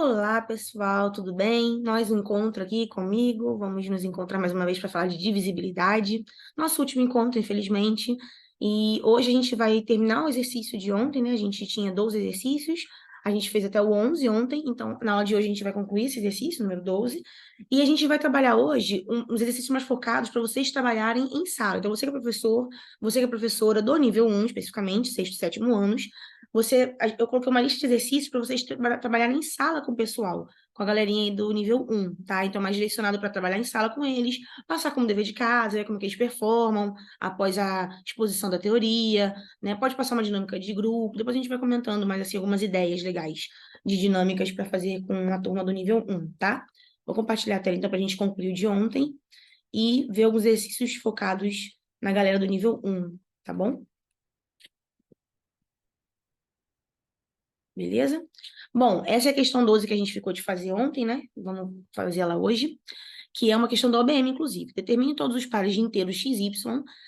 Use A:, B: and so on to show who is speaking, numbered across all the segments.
A: Olá, pessoal, tudo bem? Nós um encontro aqui comigo, vamos nos encontrar mais uma vez para falar de divisibilidade. Nosso último encontro, infelizmente, e hoje a gente vai terminar o exercício de ontem, né? A gente tinha 12 exercícios, a gente fez até o 11 ontem, então na aula de hoje a gente vai concluir esse exercício, número 12, e a gente vai trabalhar hoje uns exercícios mais focados para vocês trabalharem em sala. Então, você que é professor, você que é professora do nível 1, especificamente, sexto e sétimo anos, eu coloquei uma lista de exercícios para vocês trabalharem em sala com o pessoal, com a galerinha aí do nível 1, tá? Então, mais direcionado para trabalhar em sala com eles, passar como dever de casa, ver como que eles performam após a exposição da teoria, né? Pode passar uma dinâmica de grupo, depois a gente vai comentando mais, assim, algumas ideias legais de dinâmicas para fazer com a turma do nível 1, tá? Vou compartilhar a tela, então, para a gente concluir o de ontem e ver alguns exercícios focados na galera do nível 1, tá bom? Beleza? Bom, essa é a questão 12 que a gente ficou de fazer ontem, né? Vamos fazer ela hoje, que é uma questão da OBM, inclusive. Determine todos os pares de inteiros xy,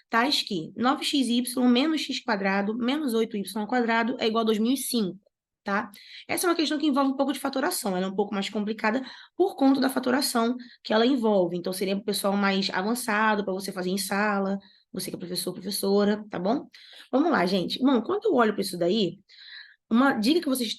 A: tais que 9xy menos x quadrado menos 8y quadrado é igual a 2005, tá? Essa é uma questão que envolve um pouco de fatoração, ela é um pouco mais complicada por conta da fatoração que ela envolve. Então, seria para o pessoal mais avançado, para você fazer em sala, você que é professor, professora, tá bom? Vamos lá, gente. Bom, quando eu olho para isso daí, uma dica que vocês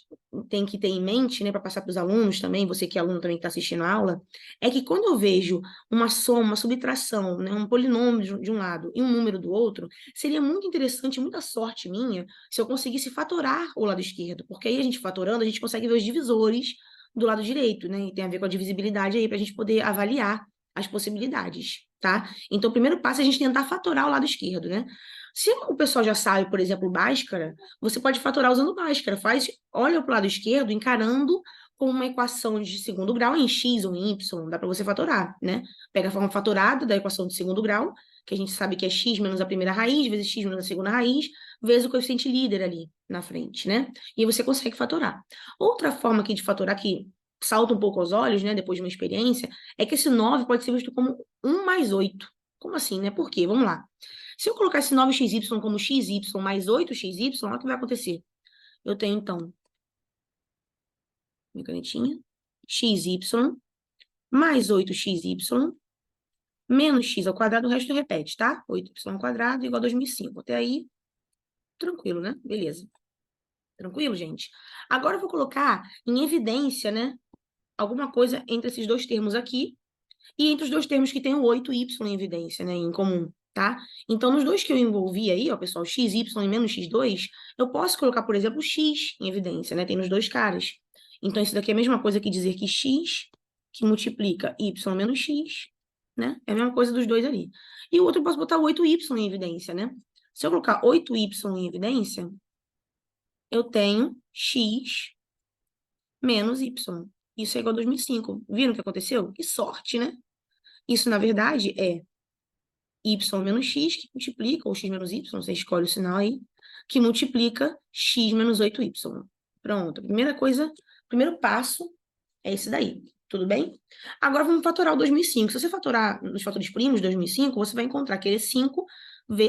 A: têm que ter em mente, né, para passar para os alunos também, você que é aluno também que está assistindo a aula, é que quando eu vejo uma soma, uma subtração, né, um polinômio de um lado e um número do outro, seria muito interessante, muita sorte minha, se eu conseguisse fatorar o lado esquerdo, porque aí a gente fatorando, a gente consegue ver os divisores do lado direito, né, e tem a ver com a divisibilidade aí, para a gente poder avaliar as possibilidades, tá? Então, o primeiro passo é a gente tentar fatorar o lado esquerdo, né? Se o pessoal já sabe, por exemplo, Bhaskara, você pode fatorar usando Bhaskara. Olha para o lado esquerdo, encarando como uma equação de segundo grau em x ou em y, dá para você fatorar, né? Pega a forma fatorada da equação de segundo grau, que a gente sabe que é x menos a primeira raiz, vezes x menos a segunda raiz, vezes o coeficiente líder ali na frente, né? E aí você consegue fatorar. Outra forma aqui de fatorar, que salta um pouco aos olhos, né, depois de uma experiência, é que esse 9 pode ser visto como 1 mais 8. Como assim, né? Por quê? Vamos lá. Se eu colocar esse 9xy como xy mais 8xy, olha o que vai acontecer. Eu tenho, então, minha canetinha, xy mais 8xy menos x ao quadrado, o resto repete, tá? 8y ao quadrado igual a 2005. Até aí, tranquilo, né? Beleza. Tranquilo, gente? Agora eu vou colocar em evidência, né, alguma coisa entre esses dois termos aqui, e entre os dois termos que tem o 8y em evidência, né, em comum, tá? Então, nos dois que eu envolvi aí, ó, pessoal, xy e menos x2, eu posso colocar, por exemplo, x em evidência, né? Tem nos dois caras. Então, isso daqui é a mesma coisa que dizer que x que multiplica y menos x, né? É a mesma coisa dos dois ali. E o outro eu posso botar o 8y em evidência, né? Se eu colocar 8y em evidência, eu tenho x menos y. Isso é igual a 2005. Viram o que aconteceu? Que sorte, né? Isso, na verdade, é y menos x, que multiplica, ou x menos y, você escolhe o sinal aí, que multiplica x menos 8y. Pronto, a primeira coisa, o primeiro passo é esse daí, tudo bem? Agora vamos fatorar o 2005. Se você fatorar nos fatores primos 2005, você vai encontrar que ele é 5,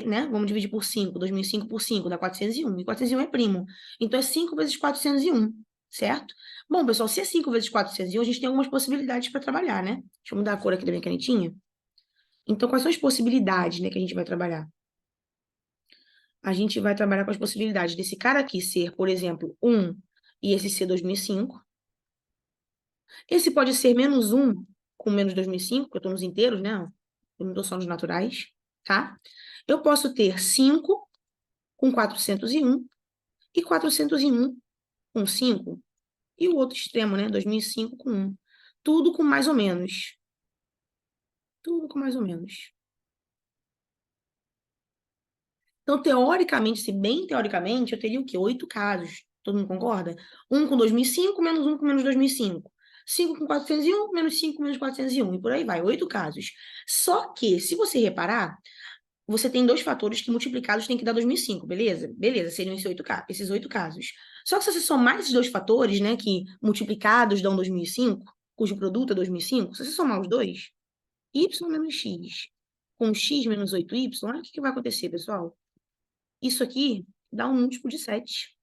A: né? Vamos dividir por 5, 2005 por 5 dá 401, e 401 é primo. Então é 5 vezes 401, certo? Bom, pessoal, se é 5 vezes 401, a gente tem algumas possibilidades para trabalhar, né? Deixa eu mudar a cor aqui da minha canetinha. Então, quais são as possibilidades, né, que a gente vai trabalhar? A gente vai trabalhar com as possibilidades desse cara aqui ser, por exemplo, 1 e esse ser 2005. Esse pode ser menos 1 com menos 2005, porque eu estou nos inteiros, né? Eu não estou só nos naturais, tá? Eu posso ter 5 com 401 e 401 com 5. E o outro extremo, né? 2005 com 1. Tudo com mais ou menos. Tudo com mais ou menos. Então, teoricamente, se bem teoricamente, eu teria o quê? 8 casos. Todo mundo concorda? 1 com 2005, menos 1 com menos 2005. 5 com 401, menos 5 com menos 401. E por aí vai, 8 casos. Só que, se você reparar, você tem dois fatores que multiplicados tem que dar 2005, beleza? Beleza, seriam esses 8 casos. Só que se você somar esses dois fatores, né, que multiplicados dão 2005, cujo produto é 2005, se você somar os dois, y menos x com x menos 8y, olha o que vai acontecer, pessoal. Isso aqui dá um múltiplo de 7.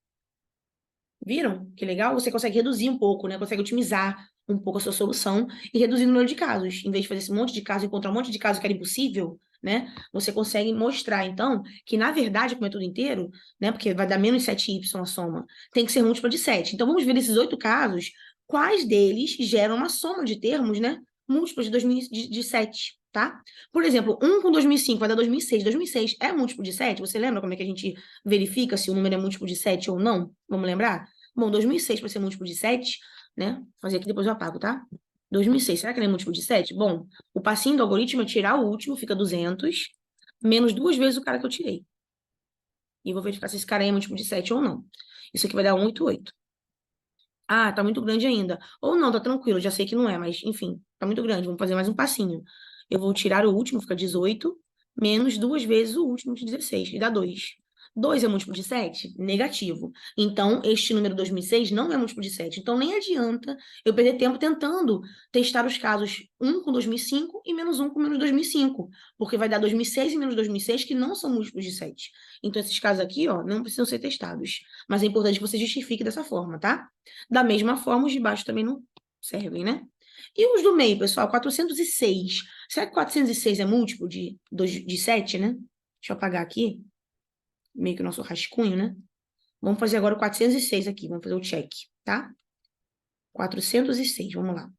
A: Viram? Que legal? Você consegue reduzir um pouco, né? Consegue otimizar um pouco a sua solução e reduzir o número de casos. Em vez de fazer esse monte de casos, encontrar um monte de casos que era impossível, né? Você consegue mostrar, então, que na verdade, como é tudo inteiro, né? Porque vai dar menos 7y a soma, tem que ser múltipla de 7. Então, vamos ver esses 8 casos, quais deles geram uma soma de termos, né? Múltiplos de, 2000, de 7, tá? Por exemplo, 1 com 2005 vai dar 2006. 2006 é múltiplo de 7? Você lembra como é que a gente verifica se o número é múltiplo de 7 ou não? Vamos lembrar? Bom, 2006 para ser múltiplo de 7, né? Vou fazer aqui, depois eu apago, tá? 2006, será que ele é múltiplo de 7? Bom, o passinho do algoritmo é tirar o último, fica 200, menos 2 vezes o cara que eu tirei. E vou verificar se esse cara é múltiplo de 7 ou não. Isso aqui vai dar 188. Ah, tá muito grande ainda. Ou não, tá tranquilo, já sei que não é, mas enfim, tá muito grande. Vamos fazer mais um passinho. Eu vou tirar o último, fica 18, menos 2 vezes o último de 16, e dá 2. 2 é múltiplo de 7? Negativo. Então, este número 2006 não é múltiplo de 7. Então, nem adianta eu perder tempo tentando testar os casos 1 com 2005 e menos 1 com menos 2005, porque vai dar 2006 e menos 2006 que não são múltiplos de 7. Então, esses casos aqui, ó, não precisam ser testados. Mas é importante que você justifique dessa forma, tá? Da mesma forma, os de baixo também não servem, né? E os do meio, pessoal? 406. Será que 406 é múltiplo de 7, né? Deixa eu apagar aqui. Meio que o nosso rascunho, né? Vamos fazer agora o 406 aqui. Vamos fazer o check, tá? 406, vamos lá.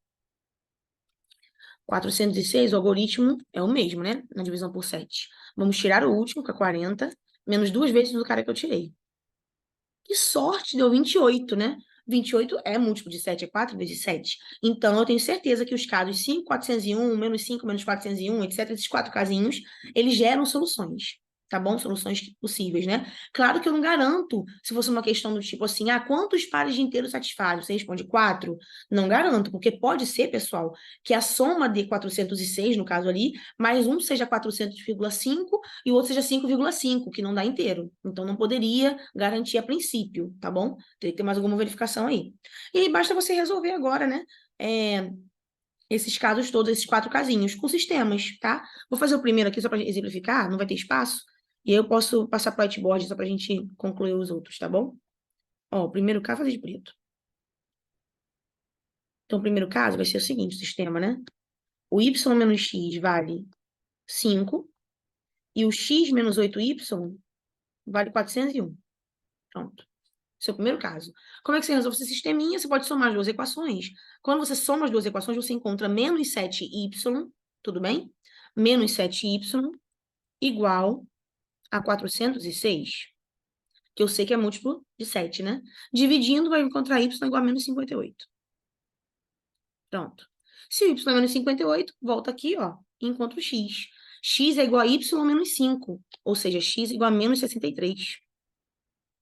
A: 406, o algoritmo é o mesmo, né? Na divisão por 7. Vamos tirar o último, que é 40, menos 2 vezes do cara que eu tirei. Que sorte, deu 28, né? 28 é múltiplo de 7, é 4 vezes 7. Então, eu tenho certeza que os casos 5, 401, menos 5, menos 401, etc., esses 4 casinhos, eles geram soluções, tá bom? Soluções possíveis, né? Claro que eu não garanto, se fosse uma questão do tipo assim, ah, quantos pares de inteiros satisfaz? Você responde 4? Não garanto, porque pode ser, pessoal, que a soma de 406, no caso ali, mais um seja 400,5 e o outro seja 5,5, que não dá inteiro. Então, não poderia garantir a princípio, tá bom? Teria que ter mais alguma verificação aí. E aí, basta você resolver agora, né? Esses casos todos, esses 4 casinhos, com sistemas, tá? Vou fazer o primeiro aqui só para exemplificar, não vai ter espaço. E aí eu posso passar para o whiteboard só para a gente concluir os outros, tá bom? Ó, o primeiro caso, fazer de preto. Então, o primeiro caso vai ser o seguinte, o sistema, né? O y menos x vale 5 e o x menos 8y vale 401. Pronto. Esse é o primeiro caso. Como é que você resolve esse sisteminha? Você pode somar as duas equações. Quando você soma as duas equações, você encontra menos 7y, tudo bem? Menos 7y igual a 406, que eu sei que é múltiplo de 7, né? Dividindo, vai encontrar y igual a menos 58. Pronto. Se o y é menos 58, volta aqui, ó, e encontra o x. X é igual a y menos 5, ou seja, x igual a menos 63.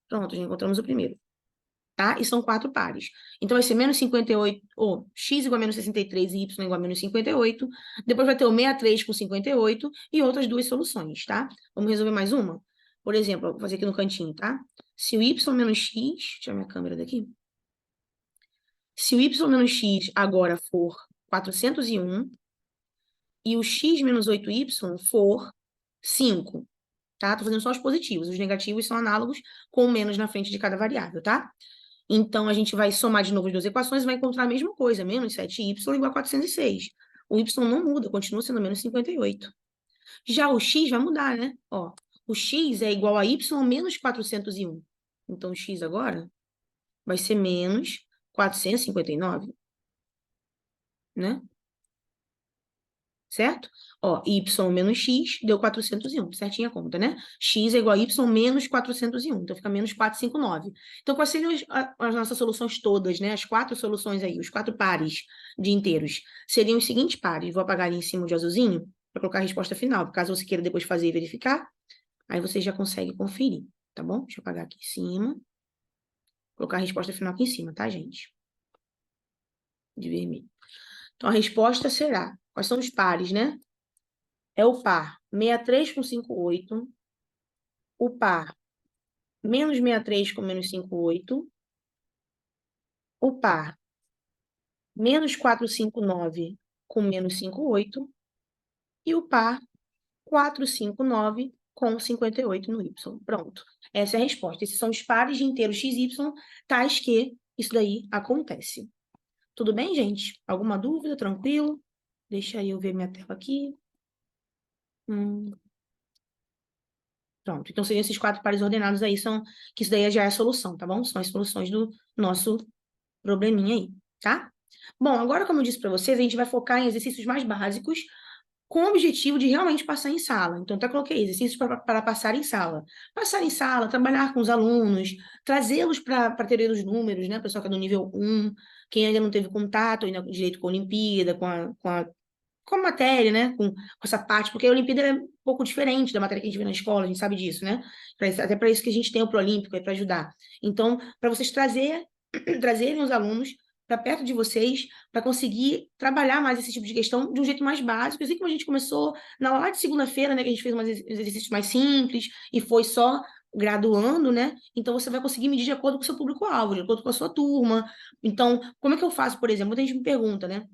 A: Pronto, já encontramos o primeiro. Tá? E são 4 pares. Então, vai ser menos 58, ou x igual a menos 63 e y igual a menos 58. Depois vai ter o 63 com 58 e outras duas soluções, tá? Vamos resolver mais uma? Por exemplo, vou fazer aqui no cantinho, tá? Se o y menos x... Deixa eu tirar minha câmera daqui. Se o y menos x agora for 401 e o x menos 8y for 5, tá? Tô fazendo só os positivos. Os negativos são análogos com o menos na frente de cada variável, tá? Então, a gente vai somar de novo as duas equações e vai encontrar a mesma coisa, menos 7y igual a 406. O y não muda, continua sendo menos 58. Já o x vai mudar, né? Ó, o x é igual a y menos 401. Então, o x agora vai ser menos 459, né? Certo? Ó, y menos x deu 401, certinha a conta, né? X é igual a y menos 401, então fica menos 459. Então, quais seriam as nossas soluções todas, né? As 4 soluções aí, os 4 pares de inteiros. Seriam os seguintes pares, vou apagar ali em cima de azulzinho, para colocar a resposta final, caso você queira depois fazer e verificar, aí você já consegue conferir, tá bom? Deixa eu apagar aqui em cima, colocar a resposta final aqui em cima, tá, gente? De vermelho. Então, a resposta será, quais são os pares, né? É o par 63 com 58, o par menos 63 com menos 58, o par menos 459 com menos 58 e o par 459 com 58 no y. Pronto. Essa é a resposta. Esses são os pares de inteiros x, y, tais que isso daí acontece. Tudo bem, gente? Alguma dúvida? Tranquilo? Deixa eu ver minha tela aqui. Pronto. Então, seriam esses 4 pares ordenados aí, que isso daí já é a solução, tá bom? São as soluções do nosso probleminha aí, tá? Bom, agora, como eu disse para vocês, a gente vai focar em exercícios mais básicos, com o objetivo de realmente passar em sala. Então, até coloquei exercícios para passar em sala. Passar em sala, trabalhar com os alunos, trazê-los para a teoria dos números, né? O pessoal que é do nível 1, quem ainda não teve contato ainda direito com a Olimpíada, com a matéria, né? Com essa parte, porque a Olimpíada é um pouco diferente da matéria que a gente vê na escola, a gente sabe disso, né? Até para isso que a gente tem o Proolímpico, para ajudar. Então, para vocês trazerem os alunos para perto de vocês, para conseguir trabalhar mais esse tipo de questão de um jeito mais básico, assim como a gente começou na aula de segunda-feira, né, que a gente fez uns exercícios mais simples e foi só graduando, né? Então você vai conseguir medir de acordo com o seu público-alvo, de acordo com a sua turma. Então, como é que eu faço, por exemplo? Muita gente me pergunta, né?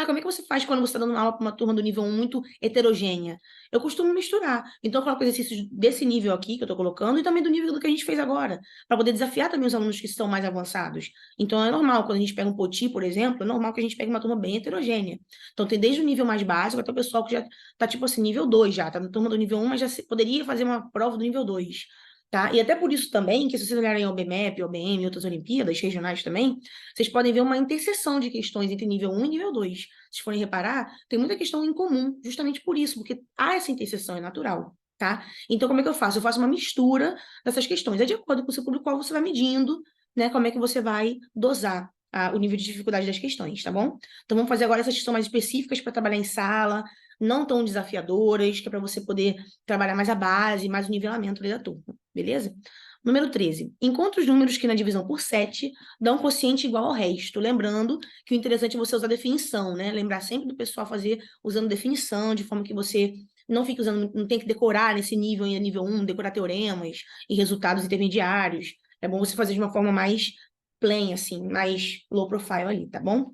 A: Como é que você faz quando você está dando aula para uma turma do nível 1 muito heterogênea? Eu costumo misturar. Então, eu coloco exercícios desse nível aqui que eu estou colocando e também do nível do que a gente fez agora, para poder desafiar também os alunos que estão mais avançados. Então, é normal, quando a gente pega um poti, por exemplo, é normal que a gente pegue uma turma bem heterogênea. Então, tem desde o nível mais básico até o pessoal que já está, tipo assim, nível 2 já, está na turma do nível 1, mas já poderia fazer uma prova do nível 2. Tá? E até por isso também, que se vocês olharem ao BMEP, ao BM e outras Olimpíadas regionais também, vocês podem ver uma interseção de questões entre nível 1 e nível 2. Se vocês forem reparar, tem muita questão em comum, justamente por isso, porque há essa interseção, é natural, tá? Então, como é que eu faço? Eu faço uma mistura dessas questões. É de acordo com o seu público-alvo, você vai medindo, né, como é que você vai dosar o nível de dificuldade das questões, tá bom? Então, vamos fazer agora essas questões mais específicas para trabalhar em sala, não tão desafiadoras, que é para você poder trabalhar mais a base, mais o nivelamento ali da turma, beleza? Número 13. Encontre os números que na divisão por 7 dão um quociente igual ao resto. Lembrando que o interessante é você usar definição, né? Lembrar sempre do pessoal fazer usando definição, de forma que você não fique usando, não tem que decorar nesse nível, em nível 1, decorar teoremas e resultados intermediários. É bom você fazer de uma forma mais plain, assim, mais low profile ali, tá bom?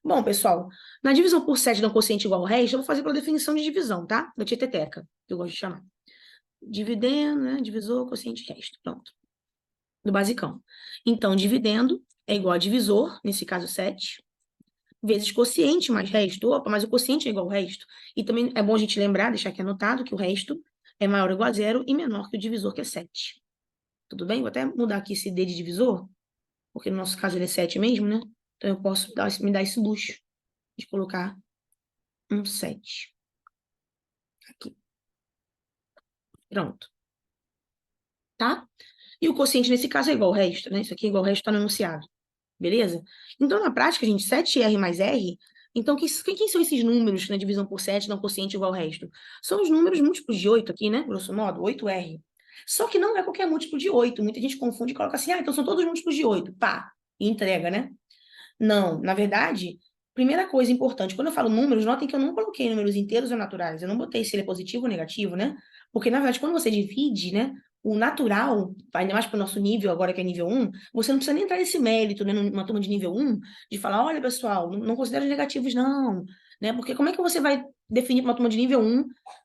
A: Bom, pessoal, na divisão por 7 dá um quociente igual ao resto, eu vou fazer pela definição de divisão, tá? Da tieteteca, que eu gosto de chamar. Dividendo, né? Divisor, quociente, resto. Pronto. Do basicão. Então, dividendo é igual a divisor, nesse caso 7, vezes quociente mais resto. Opa, mas o quociente é igual ao resto. E também é bom a gente lembrar, deixar aqui anotado, que o resto é maior ou igual a 0 e menor que o divisor, que é 7. Tudo bem? Vou até mudar aqui esse D de divisor, porque no nosso caso ele é 7 mesmo, né? Então, eu posso me dar esse luxo de colocar um 7. Aqui. Pronto. Tá? E o quociente, nesse caso, é igual ao resto, né? Isso aqui é igual ao resto, está no enunciado. Beleza? Então, na prática, gente, 7R mais R. Então, quem são esses números que na divisão por 7 dão quociente igual ao resto? São os números múltiplos de 8 aqui, né? Grosso modo, 8R. Só que não é qualquer múltiplo de 8. Muita gente confunde e coloca assim, então são todos múltiplos de 8. Pá, e entrega, né? Não, na verdade, primeira coisa importante, quando eu falo números, notem que eu não coloquei números inteiros ou naturais, eu não botei se ele é positivo ou negativo, né? Porque, na verdade, quando você divide, né, o natural, ainda mais para o nosso nível, agora que é nível 1, você não precisa nem entrar nesse mérito, né, numa turma de nível 1, de falar, olha, pessoal, não considera os negativos, não, né? Porque como é que você vai definir para uma turma de nível 1,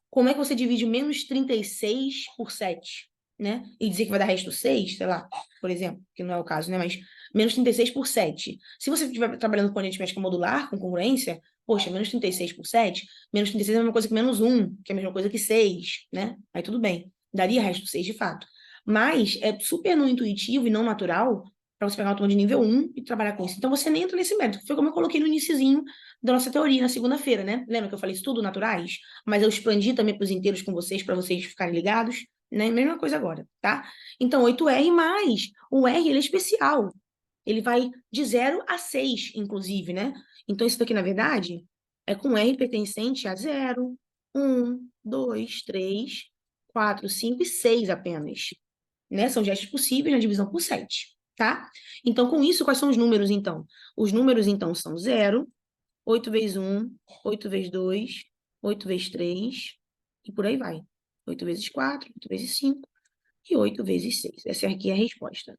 A: como é que você divide menos 36 por 7, né? E dizer que vai dar resto 6, sei lá, por exemplo, que não é o caso, né? Mas menos 36 por 7. Se você estiver trabalhando com aritmética modular, com congruência, poxa, menos 36 por 7, menos 36 é a mesma coisa que menos 1, que é a mesma coisa que 6, né? Aí tudo bem. Daria resto 6 de fato. Mas é super não intuitivo e não natural para você pegar uma turma de nível 1 e trabalhar com isso. Então você nem entra nesse mérito. Foi como eu coloquei no iniciozinho da nossa teoria na segunda-feira, né? Lembra que eu falei estudo naturais? Mas eu expandi também para os inteiros com vocês, para vocês ficarem ligados, né? Mesma coisa agora, tá? Então, 8R mais. O R, ele é especial. Ele vai de 0 a 6, inclusive, né? Então, isso daqui, na verdade, é com R pertencente a 0, 1, 2, 3, 4, 5 e 6 apenas. Né? São gestos possíveis na divisão por 7, tá? Então, com isso, quais são os números, então? Os números, então, são 0, 8 vezes 1, 8 vezes 2, 8 vezes 3, e por aí vai. 8 vezes 4, 8 vezes 5 e 8 vezes 6. Essa aqui é a resposta.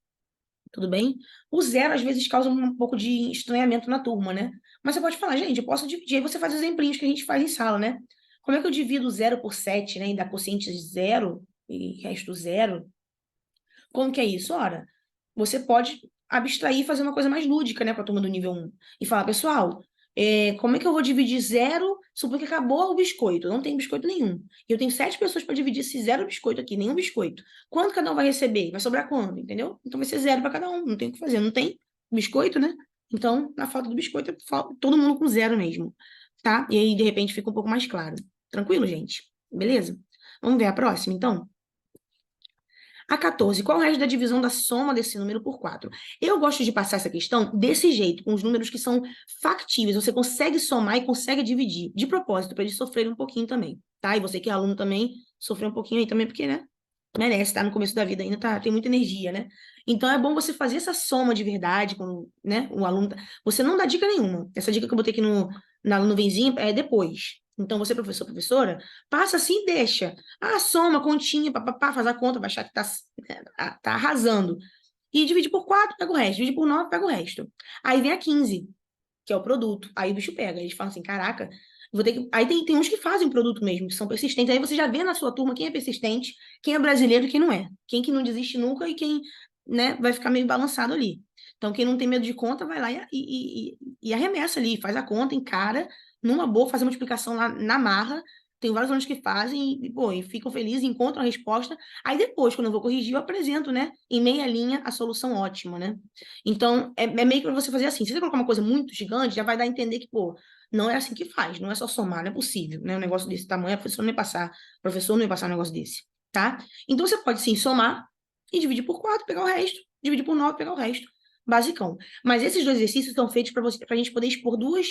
A: Tudo bem? O 0, às vezes, causa um pouco de estranhamento na turma, né? Mas você pode falar, gente, eu posso dividir, aí você faz os exemplinhos que a gente faz em sala, né? Como é que eu divido 0 por 7, né? E dá quociente 0 e resto 0? Como que é isso? Ora, você pode abstrair e fazer uma coisa mais lúdica, né, para a turma do nível 1. E falar, pessoal, como é que eu vou dividir 0? Suponho que acabou o biscoito, não tem biscoito nenhum. E eu tenho 7 pessoas para dividir esse 0 biscoito aqui, nenhum biscoito. Quanto cada um vai receber? Vai sobrar quanto, entendeu? Então vai ser 0 para cada um, não tem o que fazer. Não tem biscoito, né? Então, na falta do biscoito, todo mundo com 0 mesmo, tá? E aí, de repente, fica um pouco mais claro. Tranquilo, gente? Beleza? Vamos ver a próxima, então? A 14, qual é o resto da divisão da soma desse número por 4? Eu gosto de passar essa questão desse jeito, com os números que são factíveis. Você consegue somar e consegue dividir, de propósito, para eles sofrerem um pouquinho também, tá? E você que é aluno também, sofrer um pouquinho aí também, porque, né? Merece, tá no começo da vida ainda, tá, tem muita energia, né? Então é bom você fazer essa soma de verdade, quando, né, o aluno. Você não dá dica nenhuma. Essa dica que eu botei aqui na nuvenzinha é depois. Então, você, professor, professora, passa assim e deixa. Ah, soma, continha, papapá, faz a conta, vai achar que tá arrasando. E divide por 4, pega o resto. Divide por 9, pega o resto. Aí vem a 15, que é o produto. Aí o bicho pega. Eles falam assim, caraca, vou ter que... Aí tem uns que fazem produto mesmo, que são persistentes. Aí você já vê na sua turma quem é persistente, quem é brasileiro e quem não é. Quem que não desiste nunca e quem, né, vai ficar meio balançado ali. Então, quem não tem medo de conta, vai lá e arremessa ali, faz a conta, encara, numa boa, faz a multiplicação lá na marra. Tem vários alunos que fazem pô, e ficam felizes, encontram a resposta. Aí depois, quando eu vou corrigir, eu apresento, né, em meia linha, a solução ótima, né? Então, é meio que para você fazer assim. Se você colocar uma coisa muito gigante, já vai dar a entender que, pô, não é assim que faz, não é só somar, não é possível, né? Um negócio desse tamanho, a professora não ia passar, o professor não ia passar um negócio desse, tá? Então, você pode sim somar e dividir por 4, pegar o resto, dividir por 9, pegar o resto. Basicão. Mas esses dois exercícios são feitos para a gente poder expor duas,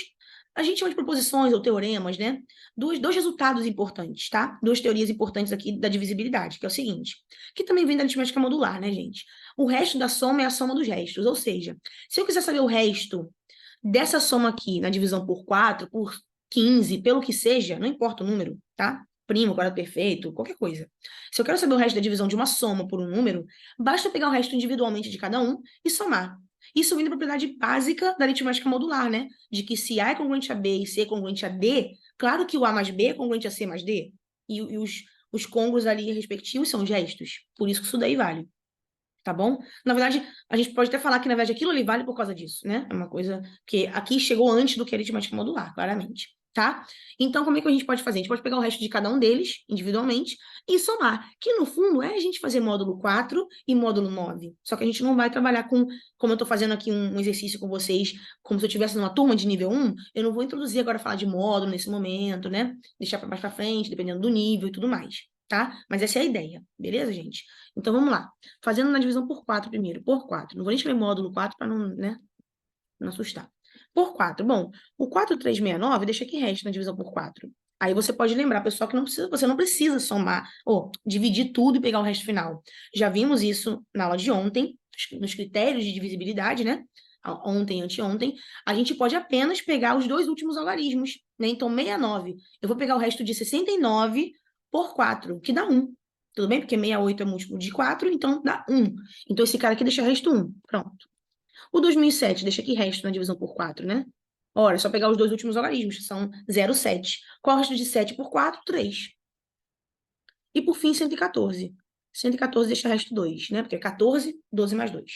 A: a gente chama de proposições ou teoremas, né? Dois resultados importantes, tá? Duas teorias importantes aqui da divisibilidade, que é o seguinte, que também vem da aritmética modular, né, gente? O resto da soma é a soma dos restos, ou seja, se eu quiser saber o resto dessa soma aqui, na divisão por 4, por 15, pelo que seja, não importa o número, tá? Primo, quadrado perfeito, qualquer coisa. Se eu quero saber o resto da divisão de uma soma por um número, basta pegar o resto individualmente de cada um e somar. Isso vem da propriedade básica da aritmética modular, né? De que se A é congruente a B e C é congruente a D, claro que o A mais B é congruente a C mais D. E os congruos ali respectivos são gestos. Por isso que isso daí vale. Tá bom? Na verdade, a gente pode até falar que, na verdade, aquilo ali vale por causa disso, né? É uma coisa que aqui chegou antes do que a aritmética modular, claramente, tá? Então, como é que a gente pode fazer? A gente pode pegar o resto de cada um deles, individualmente, e somar, que no fundo é a gente fazer módulo 4 e módulo 9. Só que a gente não vai trabalhar com, como eu tô fazendo aqui um exercício com vocês, como se eu estivesse numa turma de nível 1, eu não vou introduzir agora falar de módulo nesse momento, né? Deixar para mais para frente, dependendo do nível e tudo mais, tá? Mas essa é a ideia, beleza, gente? Então, vamos lá. Fazendo na divisão por 4 primeiro, por 4. Não vou nem escrever módulo 4 para não, né, não assustar. Por 4. Bom, o 4,369 deixa que resta na divisão por 4. Aí você pode lembrar, pessoal, que você não precisa somar, ou dividir tudo e pegar o resto final. Já vimos isso na aula de ontem, nos critérios de divisibilidade, né? Ontem, anteontem. A gente pode apenas pegar os dois últimos algarismos, né? Então, 69. Eu vou pegar o resto de 69 por 4, que dá 1. Tudo bem? Porque 68 é múltiplo de 4, então dá 1. Então, esse cara aqui deixa o resto 1. Pronto. O 2007 deixa aqui resto na divisão por 4, né? Ora, é só pegar os dois últimos algarismos, que são 0, 7. Qual é o resto de 7 por 4? 3. E por fim, 114. 114 deixa o resto 2, né? Porque é 14, 12 mais 2.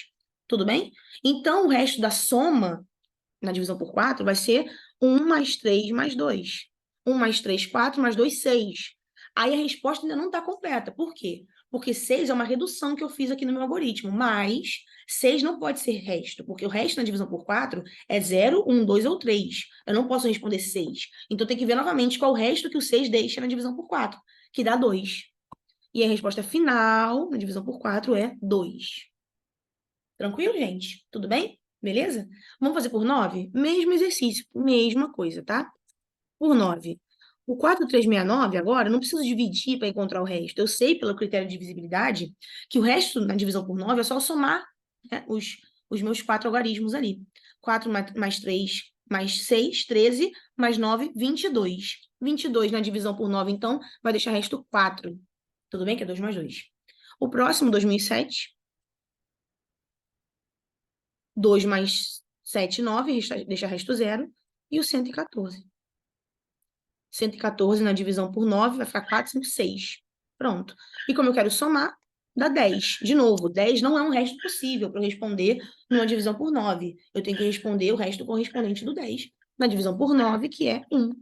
A: Tudo bem? Então, o resto da soma na divisão por 4 vai ser 1 mais 3 mais 2. 1 mais 3, 4, mais 2, 6. Aí a resposta ainda não está completa. Por quê? Porque 6 é uma redução que eu fiz aqui no meu algoritmo, mas 6 não pode ser resto, porque o resto na divisão por 4 é 0, 1, 2 ou 3. Eu não posso responder 6. Então tem que ver novamente qual o resto que o 6 deixa na divisão por 4, que dá 2. E a resposta final na divisão por 4 é 2. Tranquilo, gente? Tudo bem? Beleza? Vamos fazer por 9? Mesmo exercício, mesma coisa, tá? Por 9. O 4,369 agora, eu não preciso dividir para encontrar o resto. Eu sei, pelo critério de divisibilidade, que o resto na divisão por 9 é só somar, né, os meus 4 algarismos ali. 4 mais 3 mais 6, 13, mais 9, 22. 22 na divisão por 9, então, vai deixar resto 4. Tudo bem? Que é 2 mais 2. O próximo, 2007. 2 mais 7, 9, deixa resto 0. E o 114. 114 na divisão por 9 vai ficar 456. Pronto. E como eu quero somar, dá 10. De novo, 10 não é um resto possível para eu responder numa divisão por 9. Eu tenho que responder o resto correspondente do 10 na divisão por 9, que é 1.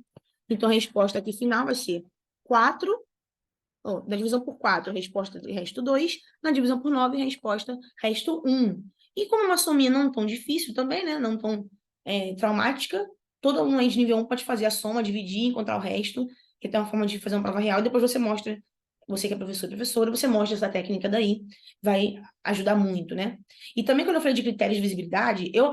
A: Então, a resposta aqui final vai ser 4. Na divisão por 4, resposta resto 2. Na divisão por 9, resposta resto 1. E como é uma sominha não tão difícil também, né? Não tão traumática, todo aluno aí de nível 1 pode fazer a soma, dividir, encontrar o resto, que tem uma forma de fazer uma prova real, e depois você mostra, você que é professor e professora, você mostra essa técnica daí, vai ajudar muito, né? E também quando eu falei de critérios de visibilidade, eu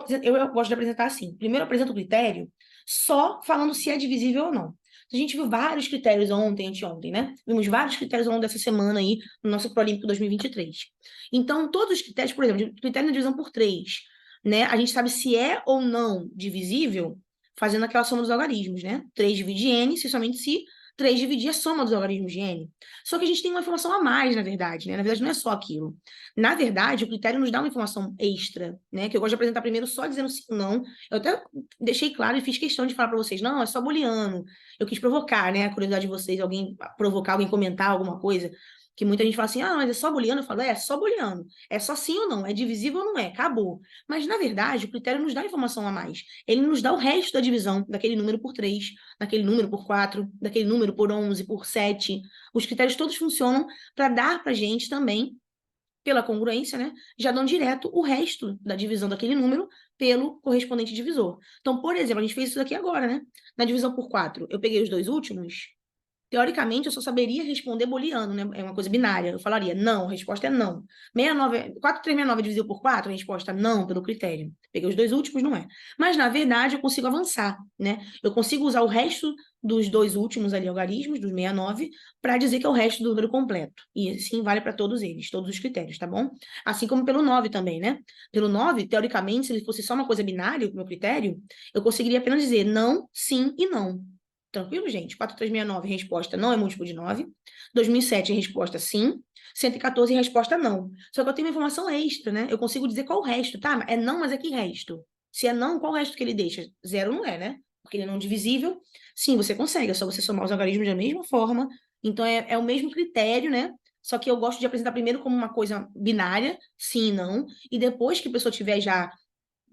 A: gosto de apresentar assim. Primeiro eu apresento o critério só falando se é divisível ou não. A gente viu vários critérios ontem, anteontem, né? Vimos vários critérios ao longo dessa semana aí, no nosso Prolímpico 2023. Então, todos os critérios, por exemplo, critério de divisão por 3, né? A gente sabe se é ou não divisível fazendo aquela soma dos algarismos, né? 3 divide n, se somente se 3 dividir a soma dos algarismos de n. Só que a gente tem uma informação a mais, na verdade, né? Na verdade, não é só aquilo. Na verdade, o critério nos dá uma informação extra, né? Que eu gosto de apresentar primeiro só dizendo sim ou não. Eu até deixei claro e fiz questão de falar para vocês, não, é só booleano. Eu quis provocar, né, a curiosidade de vocês, alguém provocar, alguém comentar alguma coisa, que muita gente fala assim, ah, mas é só booleano. Eu falo, é só booleano, é só sim ou não, é divisível ou não é, acabou. Mas, na verdade, o critério nos dá informação a mais. Ele nos dá o resto da divisão, daquele número por 3, daquele número por 4, daquele número por 11, por 7. Os critérios todos funcionam para dar para a gente também, pela congruência, né, já dão direto o resto da divisão daquele número pelo correspondente divisor. Então, por exemplo, a gente fez isso aqui agora, né? Na divisão por 4, eu peguei os dois últimos. Teoricamente, eu só saberia responder booleano, né? É uma coisa binária. Eu falaria não, a resposta é não. 4369 dividido por 4, a resposta não, pelo critério. Peguei os dois últimos, não é. Mas, na verdade, eu consigo avançar, né? Eu consigo usar o resto dos dois últimos ali, algarismos, dos 69, para dizer que é o resto do número completo. E assim vale para todos eles, todos os critérios, tá bom? Assim como pelo 9 também, né? Pelo 9, teoricamente, se ele fosse só uma coisa binária, o meu critério, eu conseguiria apenas dizer não, sim e não. Tranquilo, gente? 4369, resposta não é múltiplo de 9. 2007, resposta sim. 114, resposta não. Só que eu tenho uma informação extra, né? Eu consigo dizer qual o resto, tá? É não, mas é que resto? Se é não, qual o resto que ele deixa? Zero não é, né? Porque ele é não divisível. Sim, você consegue, é só você somar os algarismos da mesma forma. Então, é o mesmo critério, né? Só que eu gosto de apresentar primeiro como uma coisa binária, sim e não. E depois que a pessoa tiver já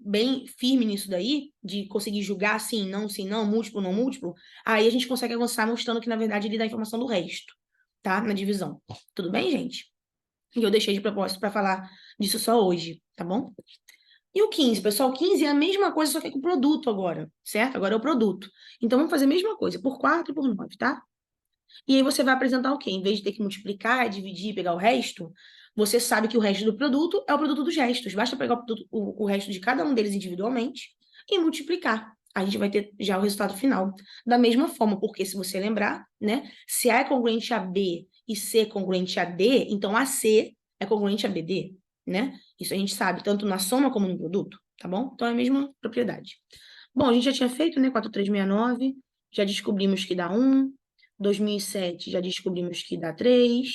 A: bem firme nisso daí, de conseguir julgar sim, não, múltiplo, não múltiplo, aí a gente consegue avançar mostrando que, na verdade, ele dá a informação do resto, tá? Na divisão. Tudo bem, gente? E eu deixei de propósito para falar disso só hoje, tá bom? E o 15, pessoal, o 15 é a mesma coisa, só que é com produto agora, certo? Agora é o produto. Então, vamos fazer a mesma coisa, por 4 e por 9, tá? E aí você vai apresentar o quê? Em vez de ter que multiplicar, dividir, pegar o resto, você sabe que o resto do produto é o produto dos restos. Basta pegar o resto de cada um deles individualmente e multiplicar. A gente vai ter já o resultado final. Da mesma forma, porque se você lembrar, né? Se A é congruente a B e C é congruente a D, então AC é congruente a BD, né? Isso a gente sabe, tanto na soma como no produto, tá bom? Então é a mesma propriedade. Bom, a gente já tinha feito, né? 4369, já descobrimos que dá 1. 2007 já descobrimos que dá 3,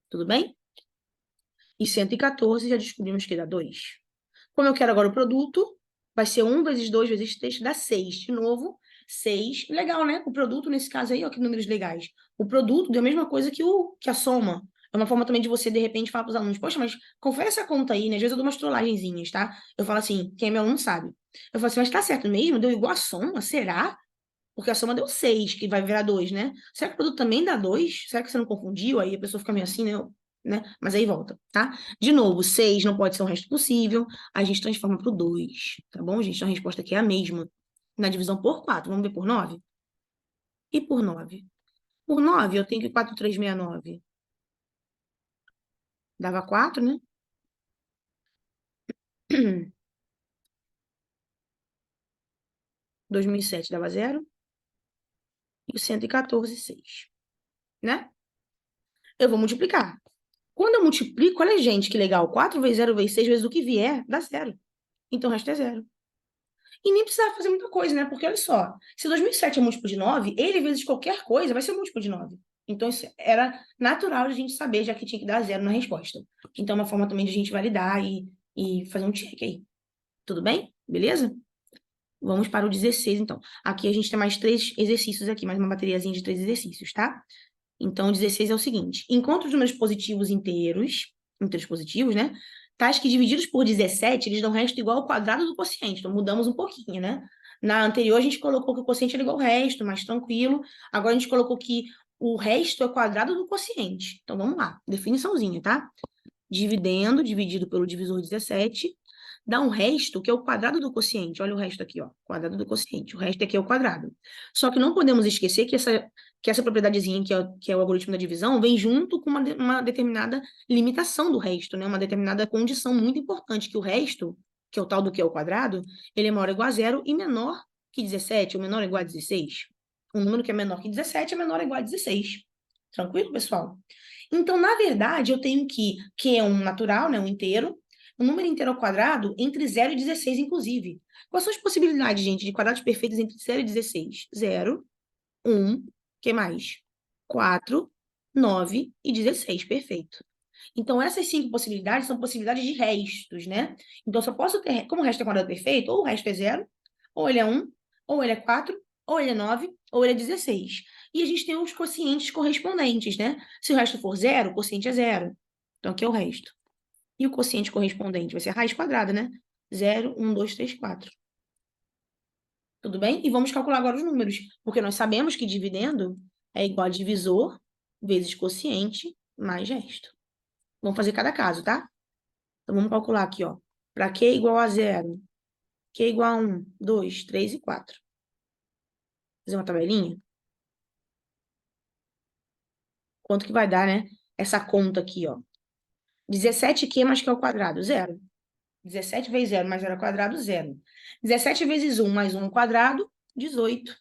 A: tudo bem? E 114 já descobrimos que dá 2. Como eu quero agora o produto, vai ser 1 vezes 2 vezes 3, dá 6. De novo, 6. Legal, né? O produto, nesse caso aí, ó, que números legais. O produto deu a mesma coisa que a soma. É uma forma também de você, de repente, falar para os alunos, poxa, mas confere essa conta aí, né? Às vezes eu dou umas trollagenzinhas, tá? Eu falo assim, quem é meu aluno sabe. Eu falo assim, mas tá certo mesmo? Deu igual a soma? Será? Porque a soma deu 6, que vai virar 2, né? Será que o produto também dá 2? Será que você não confundiu? Aí a pessoa fica meio assim, né? Mas aí volta, tá? De novo, 6 não pode ser um resto possível. A gente transforma para o 2, tá bom, gente? Então a resposta aqui é a mesma. Na divisão por 4. Vamos ver por 9? E por 9? Por 9, eu tenho que 4369. Dava 4, né? 2007 dava 0. E o 114, 6. Né? Eu vou multiplicar. Quando eu multiplico, olha, gente, que legal. 4 vezes 0 vezes 6 vezes o que vier, dá 0. Então, o resto é 0. E nem precisava fazer muita coisa, né? Porque, olha só, se 2007 é múltiplo de 9, ele vezes qualquer coisa vai ser múltiplo de 9. Então, isso era natural de a gente saber, já que tinha que dar 0 na resposta. Então, é uma forma também de a gente validar e fazer um check aí. Tudo bem? Beleza? Vamos para o 16, então. Aqui a gente tem mais 3 exercícios aqui, mais uma bateriazinha de 3 exercícios, tá? Então, o 16 é o seguinte. Encontre os números positivos inteiros positivos, né? Tais que divididos por 17, eles dão resto igual ao quadrado do quociente. Então, mudamos um pouquinho, né? Na anterior, a gente colocou que o quociente era igual ao resto, mais tranquilo. Agora, a gente colocou que o resto é o quadrado do quociente. Então, vamos lá. Definiçãozinha, tá? Dividendo, dividido pelo divisor 17, dá um resto, que é o quadrado do quociente. Olha o resto aqui, ó. Quadrado do quociente. O resto aqui é o quadrado. Só que não podemos esquecer que essa propriedadezinha, que é o algoritmo da divisão, vem junto com uma determinada limitação do resto, né? Uma determinada condição muito importante, que o resto, que é o tal do que é o quadrado, ele é maior ou igual a zero e menor que 17, ou menor ou igual a 16. Um número que é menor que 17 é menor ou igual a 16. Tranquilo, pessoal? Então, na verdade, eu tenho que é um natural, né, um inteiro, um número inteiro ao quadrado entre 0 e 16, inclusive. Quais são as possibilidades, gente, de quadrados perfeitos entre 0 e 16? 0, 1, que mais? 4, 9 e 16, perfeito. Então, essas 5 possibilidades são possibilidades de restos, né? Então, só posso ter, como o resto é quadrado perfeito, ou o resto é 0, ou ele é 1, ou ele é 4, ou ele é 9, ou ele é 16. E a gente tem os quocientes correspondentes, né? Se o resto for 0, o quociente é 0. Então, aqui é o resto. E o quociente correspondente vai ser a raiz quadrada, né? 0, 1, 2, 3, 4. Tudo bem? E vamos calcular agora os números, porque nós sabemos que dividendo é igual a divisor vezes quociente mais resto. Vamos fazer cada caso, tá? Então, vamos calcular aqui, ó. Para Q igual a 0, Q igual a 1, 2, 3 e 4. Fazer uma tabelinha? Quanto que vai dar, né? Essa conta aqui, ó. 17Q mais Q ao quadrado, 0. 17 vezes 0 mais 0 ao quadrado, 0. 17 vezes 1 mais 1 ao quadrado, 18.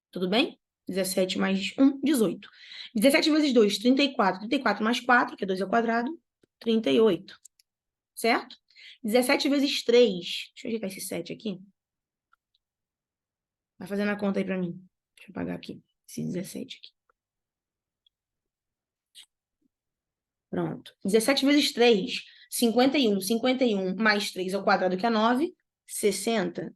A: Tudo bem? 17 mais 1, 18. 17 vezes 2, 34. 34 mais 4, que é 2 ao quadrado, 38. Certo? 17 vezes 3. Deixa eu ajeitar esse 7 aqui. Vai fazendo a conta aí pra mim. Deixa eu apagar aqui esse 17 aqui. Pronto. 17 vezes 3, 51. 51 mais 3 ao quadrado, que é 9, 60.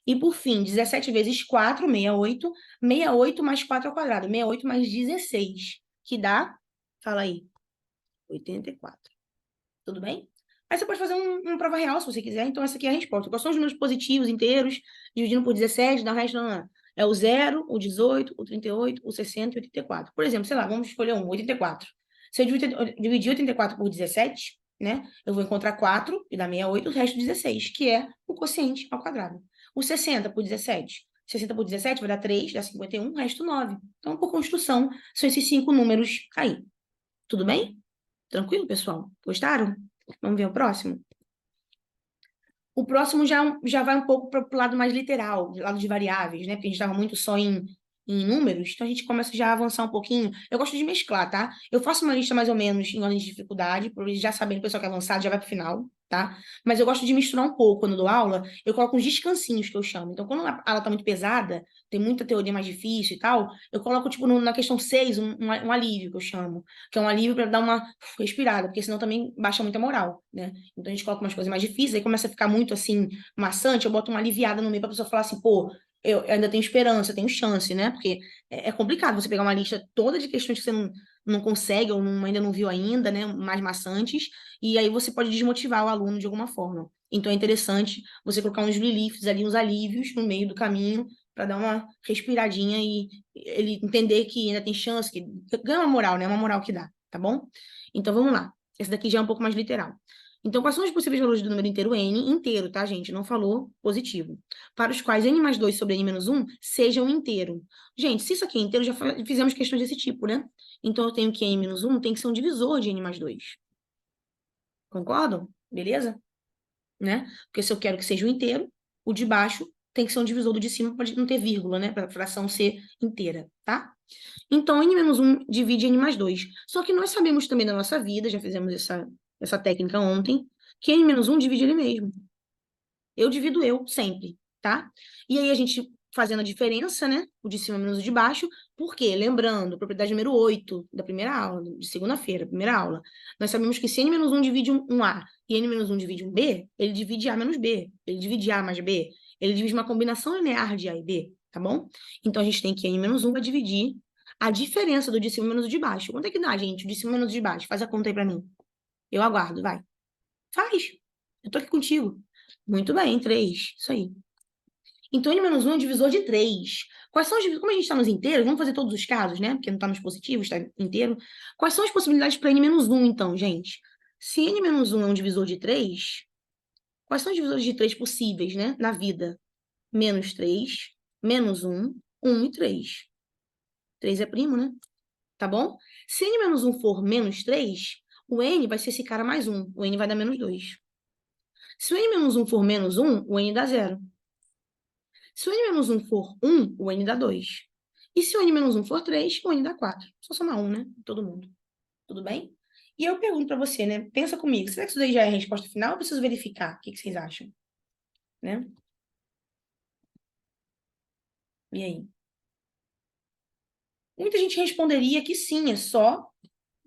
A: E, por fim, 17 vezes 4, 68. 68 mais 4 ao quadrado. 68 mais 16, que dá, fala aí, 84. Tudo bem? Aí você pode fazer uma prova real, se você quiser. Então, essa aqui é a resposta. Quais são os números positivos, inteiros, dividindo por 17, dá o resto, não. É o 0, o 18, o 38, o 60 e o 84. Por exemplo, sei lá, vamos escolher 84. Se eu dividir 84 por 17, né, eu vou encontrar 4, e dá 68, o resto 16, que é o quociente ao quadrado. O 60 por 17. 60 por 17 vai dar 3, dá 51, o resto 9. Então, por construção, são esses 5 números aí. Tudo bem? Tranquilo, pessoal? Gostaram? Vamos ver o próximo? O próximo já vai um pouco para o lado mais literal, lado de variáveis, né? Porque a gente estava muito só em números, então a gente começa já a avançar um pouquinho. Eu gosto de mesclar, tá? Eu faço uma lista mais ou menos em ordem de dificuldade, para eles já saberem, o pessoal que é avançado já vai para o final, tá? Mas eu gosto de misturar um pouco. Quando dou aula, eu coloco uns descansinhos que eu chamo. Então, quando a aula está muito pesada, tem muita teoria mais difícil e tal, eu coloco, tipo, na questão 6, um alívio, que eu chamo. Que é um alívio para dar uma respirada, porque senão também baixa muita moral, né? Então, a gente coloca umas coisas mais difíceis, aí começa a ficar muito, assim, maçante, eu boto uma aliviada no meio para a pessoa falar assim, pô, eu ainda tenho esperança, eu tenho chance, né? Porque é complicado você pegar uma lista toda de questões que você não consegue ou ainda não viu ainda, né? Mais maçantes, e aí você pode desmotivar o aluno de alguma forma. Então, é interessante você colocar uns reliefs ali, uns alívios no meio do caminho, para dar uma respiradinha e ele entender que ainda tem chance, que ganha uma moral, né? Uma moral que dá, tá bom? Então, vamos lá. Esse daqui já é um pouco mais literal. Então, quais são os possíveis valores do número inteiro n, inteiro, tá, gente? Não falou positivo. Para os quais n mais 2 sobre n menos 1 seja um inteiro. Gente, se isso aqui é inteiro, já fizemos questões desse tipo, né? Então, eu tenho que n menos 1 tem que ser um divisor de n mais 2. Concordam? Beleza? Né? Porque se eu quero que seja um inteiro, o de baixo tem que ser um divisor do de cima para não ter vírgula, né? Para a fração ser inteira, tá? Então, n menos 1 divide n mais 2. Só que nós sabemos também da nossa vida, já fizemos essa técnica ontem, que n menos 1 divide ele mesmo. Eu divido eu, sempre, tá? E aí a gente fazendo a diferença, né? O de cima menos o de baixo. Por quê? Lembrando, propriedade número 8 da primeira aula, de segunda-feira, primeira aula. Nós sabemos que se n menos 1 divide um A e n menos 1 divide um B, ele divide A menos B. Ele divide A mais B. Ele divide uma combinação linear de A e B, tá bom? Então, a gente tem que N-1 vai dividir a diferença do de cima menos o de baixo. Quanto é que dá, gente? O de cima menos o de baixo. Faz a conta aí pra mim. Eu aguardo, vai. Faz. Eu tô aqui contigo. Muito bem, 3. Isso aí. Então, N-1 é um divisor de 3. Quais são como a gente está nos inteiros, vamos fazer todos os casos, né? Porque não está nos positivos, está inteiro. Quais são as possibilidades para N-1, então, gente? Se N-1 é um divisor de 3, quais são os divisores de 3 possíveis, né? Na vida? Menos 3, menos 1, 1 e 3. 3 é primo, né? Tá bom? Se N-1 for menos 3, o N vai ser esse cara mais 1. O N vai dar menos 2. Se o N-1 for menos 1, o N dá 0. Se o N-1 for 1, o N dá 2. E se o N-1 for 3, o N dá 4. Só somar 1, né? Todo mundo. Tudo bem? E eu pergunto para você, né? Pensa comigo. Será que isso daí já é a resposta final ou preciso verificar? O que vocês acham? Né? E aí? Muita gente responderia que sim, é só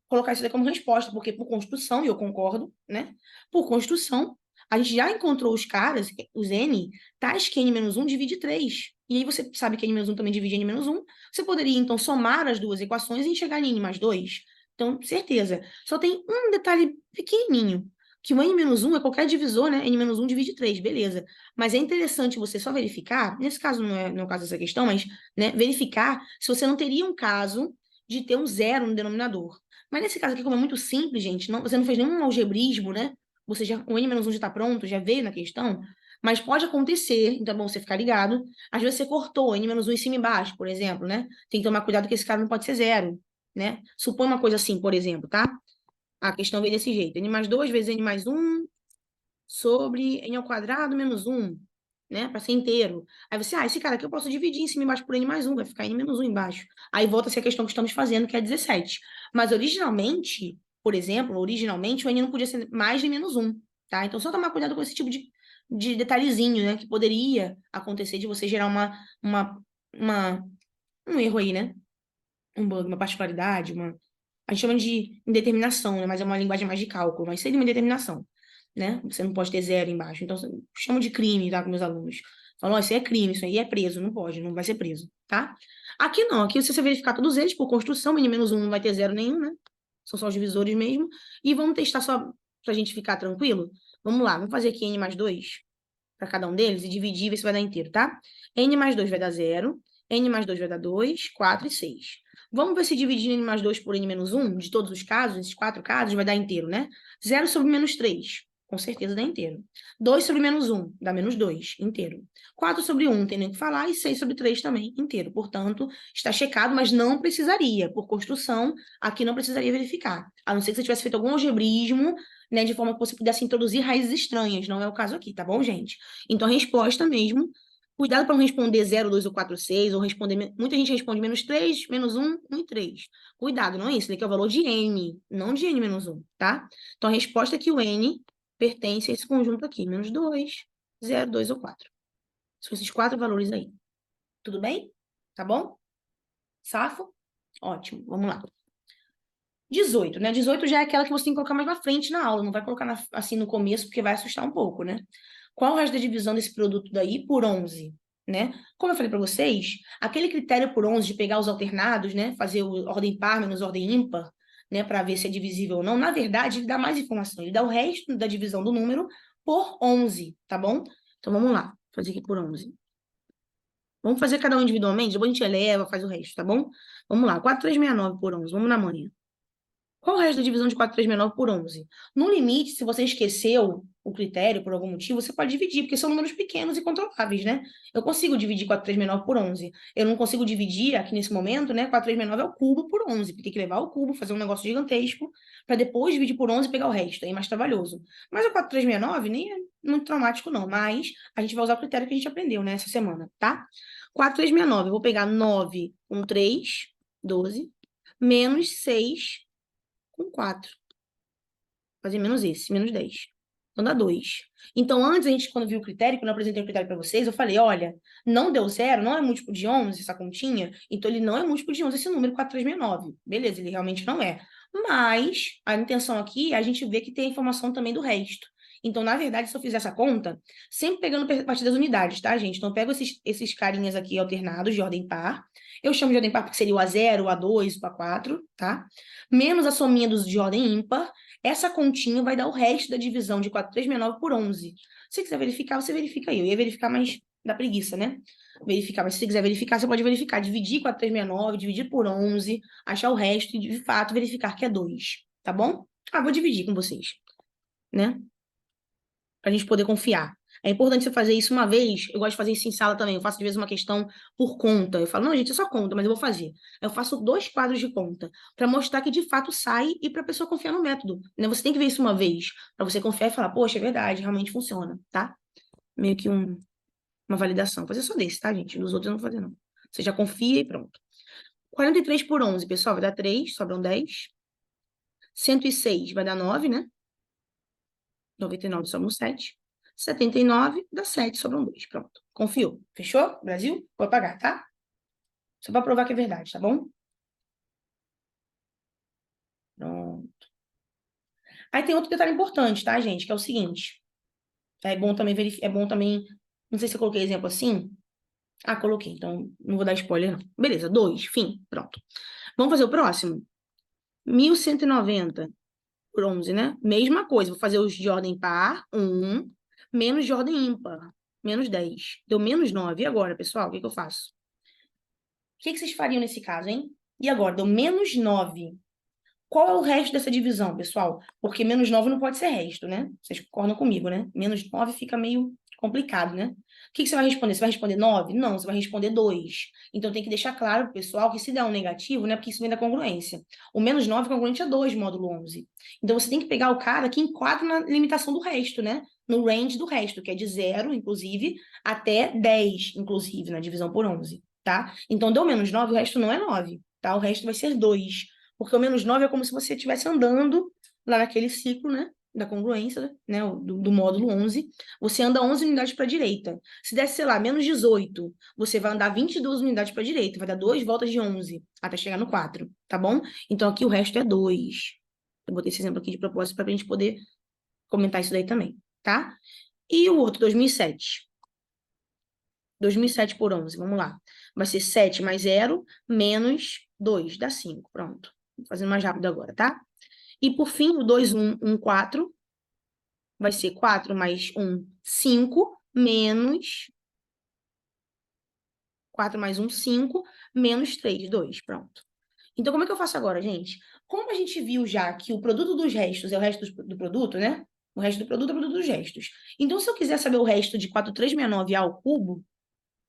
A: colocar isso daí como resposta, porque por construção, e eu concordo, né? Por construção, a gente já encontrou os caras, os N, tais que N-1 divide 3. E aí você sabe que N-1 também divide N-1. Você poderia, então, somar as duas equações e chegar em N mais 2. Então, certeza. Só tem um detalhe pequenininho, que o N-1 é qualquer divisor, né? N-1 divide 3, beleza. Mas é interessante você só verificar, nesse caso não é o caso dessa questão, mas né, verificar se você não teria um caso de ter um zero no denominador. Mas nesse caso aqui, como é muito simples, gente, você não fez nenhum algebrismo, né? O N-1 já está pronto, já veio na questão, mas pode acontecer, então é bom você ficar ligado. Às vezes você cortou N-1 em cima e embaixo, por exemplo, né? Tem que tomar cuidado que esse cara não pode ser zero, né? Supõe uma coisa assim, por exemplo, tá? A questão veio desse jeito. N mais 2 vezes N mais 1 sobre N ao quadrado menos 1, né? Para ser inteiro. Aí você, esse cara aqui eu posso dividir em cima e embaixo por N mais 1, vai ficar N menos 1 embaixo. Aí volta a ser a questão que estamos fazendo, que é 17. Mas originalmente, por exemplo, originalmente o N não podia ser mais de menos 1, tá? Então só tomar cuidado com esse tipo de detalhezinho, né? Que poderia acontecer de você gerar uma, um erro aí, né? Um bug, uma particularidade, a gente chama de indeterminação, né? Mas é uma linguagem mais de cálculo, mas seria uma indeterminação, né? Você não pode ter zero embaixo. Então, chamo de crime, tá? Com meus alunos. Falam, isso aí é crime, isso aí é preso. Não pode, não vai ser preso, tá? Aqui não, aqui se você verificar todos eles, por construção, N-1 não vai ter zero nenhum, né? São só os divisores mesmo. E vamos testar só pra gente ficar tranquilo? Vamos lá, vamos fazer aqui N mais 2 para cada um deles e dividir e ver se vai dar inteiro, tá? N mais 2 vai dar 0, N mais 2 vai dar 2, 4 e 6. Vamos ver se dividir N mais 2 por N menos 1, de todos os casos, esses 4 casos, vai dar inteiro, né? 0 sobre menos 3, com certeza dá inteiro. 2 sobre menos 1, dá menos 2, inteiro. 4 sobre 1, tem nem o que falar, e 6 sobre 3 também, inteiro. Portanto, está checado, mas não precisaria, por construção, aqui não precisaria verificar. A não ser que você tivesse feito algum algebrismo, né, de forma que você pudesse introduzir raízes estranhas. Não é o caso aqui, tá bom, gente? Então, a resposta mesmo. Cuidado para não responder 0, 2 ou 4, 6, ou responder. Muita gente responde menos 3, menos 1, 1 e 3. Cuidado, não é isso. Daqui é o valor de N, não de N menos 1, tá? Então, a resposta é que o N pertence a esse conjunto aqui: menos 2, 0, 2 ou 4. São esses 4 valores aí. Tudo bem? Tá bom? Safo? Ótimo. Vamos lá. 18, né? 18 já é aquela que você tem que colocar mais na frente na aula, não vai colocar assim no começo, porque vai assustar um pouco, né? Qual o resto da divisão desse produto daí por 11, né? Como eu falei para vocês, aquele critério por 11 de pegar os alternados, né? Fazer o ordem par menos ordem ímpar, né? Para ver se é divisível ou não, na verdade, ele dá mais informação, ele dá o resto da divisão do número por 11, tá bom? Então, vamos lá, fazer aqui por 11. Vamos fazer cada um individualmente, depois a gente eleva, faz o resto, tá bom? Vamos lá, 4,369 por 11, vamos na manhã. Qual o resto da divisão de 4,369 por 11? No limite, se você esqueceu o critério por algum motivo, você pode dividir, porque são números pequenos e controláveis, né? Eu consigo dividir 4,369 por 11. Eu não consigo dividir aqui nesse momento, né? 4,369 é o cubo por 11, porque tem que levar o cubo, fazer um negócio gigantesco, para depois dividir por 11 e pegar o resto, aí é mais trabalhoso. Mas o 4,369 nem é muito traumático, não. Mas a gente vai usar o critério que a gente aprendeu, né, essa semana, tá? 4,369, eu vou pegar 9 com 3, 12, menos 6 com 4. Fazer menos esse, menos 10. Então dá 2. Então, antes, a gente, quando viu o critério, quando eu apresentei o critério para vocês, eu falei, olha, não deu zero, não é múltiplo de 11 essa continha, então ele não é múltiplo de 11 esse número 4,369. Beleza, ele realmente não é. Mas a intenção aqui é a gente ver que tem a informação também do resto. Então, na verdade, se eu fizer essa conta, sempre pegando a partir das unidades, tá, gente? Então, eu pego esses carinhas aqui alternados de ordem par. Eu chamo de ordem par porque seria o A0, o A2, o A4, tá? Menos a sominha dos de ordem ímpar. Essa continha vai dar o resto da divisão de 4,369 por 11. Se você quiser verificar, você verifica aí. Eu ia verificar, mas dá preguiça, né? Verificar. Mas se você quiser verificar, você pode verificar. Dividir 4,369, dividir por 11, achar o resto e, de fato, verificar que é 2, tá bom? Ah, vou dividir com vocês, né? Pra gente poder confiar. É importante você fazer isso uma vez. Eu gosto de fazer isso em sala também. Eu faço, de vez, uma questão por conta. Eu falo, não, gente, é só conta, mas eu vou fazer. Eu faço 2 quadros de conta para mostrar que de fato sai e para a pessoa confiar no método, né? Você tem que ver isso uma vez para você confiar e falar, poxa, é verdade, realmente funciona, tá? Meio que uma validação. Vou fazer só desse, tá, gente? Dos outros eu não vou fazer, não. Você já confia e pronto. 43 por 11, pessoal, vai dar 3, sobram 10. 106 vai dar 9, né? 99 sobram 7. 79 dá 7, sobram 2. Pronto. Confiou. Fechou? Brasil? Vou apagar, tá? Só para provar que é verdade, tá bom? Pronto. Aí tem outro detalhe importante, tá, gente? Que é o seguinte. É bom também verificar. É bom também. Não sei se eu coloquei exemplo assim. Ah, coloquei. Então, não vou dar spoiler, não. Beleza, 2. Fim. Pronto. Vamos fazer o próximo? 1190 por 11, né? Mesma coisa. Vou fazer os de ordem par, 1, menos de ordem ímpar, menos 10. Deu menos 9. E agora, pessoal? O que que eu faço? O que que vocês fariam nesse caso, hein? E agora? Deu menos 9. Qual é o resto dessa divisão, pessoal? Porque menos 9 não pode ser resto, né? Vocês concordam comigo, né? Menos 9 fica meio complicado, né? O que que você vai responder? Você vai responder 9? Não, você vai responder 2. Então tem que deixar claro pro pessoal que se der um negativo, né? Porque isso vem da congruência. O menos 9 é congruente a 2, módulo 11. Então você tem que pegar o cara que enquadra na limitação do resto, né? No range do resto, que é de 0, inclusive, até 10, inclusive, na divisão por 11, tá? Então deu menos 9, o resto não é 9, tá? O resto vai ser 2. Porque o menos 9 é como se você estivesse andando lá naquele ciclo, né? Da congruência, né? Do módulo 11. Você anda 11 unidades para a direita. Se der, sei lá, menos 18, você vai andar 22 unidades para a direita. Vai dar 2 voltas de 11 até chegar no 4, tá bom? Então aqui o resto é 2. Eu botei esse exemplo aqui de propósito para a gente poder comentar isso daí também, tá? E o outro, 2007. 2007 por 11, vamos lá. Vai ser 7 mais 0 menos 2, dá 5. Pronto. Vou fazendo mais rápido agora, tá? E por fim, o 2, 1, 4. Vai ser 4 mais 1, 5, menos 4 mais 1, 5, menos 3, 2. Pronto. Então, como é que eu faço agora, gente? Como a gente viu já que o produto dos restos é o resto do produto, né? O resto do produto é o produto dos restos. Então, se eu quiser saber o resto de 4,369 ao cubo,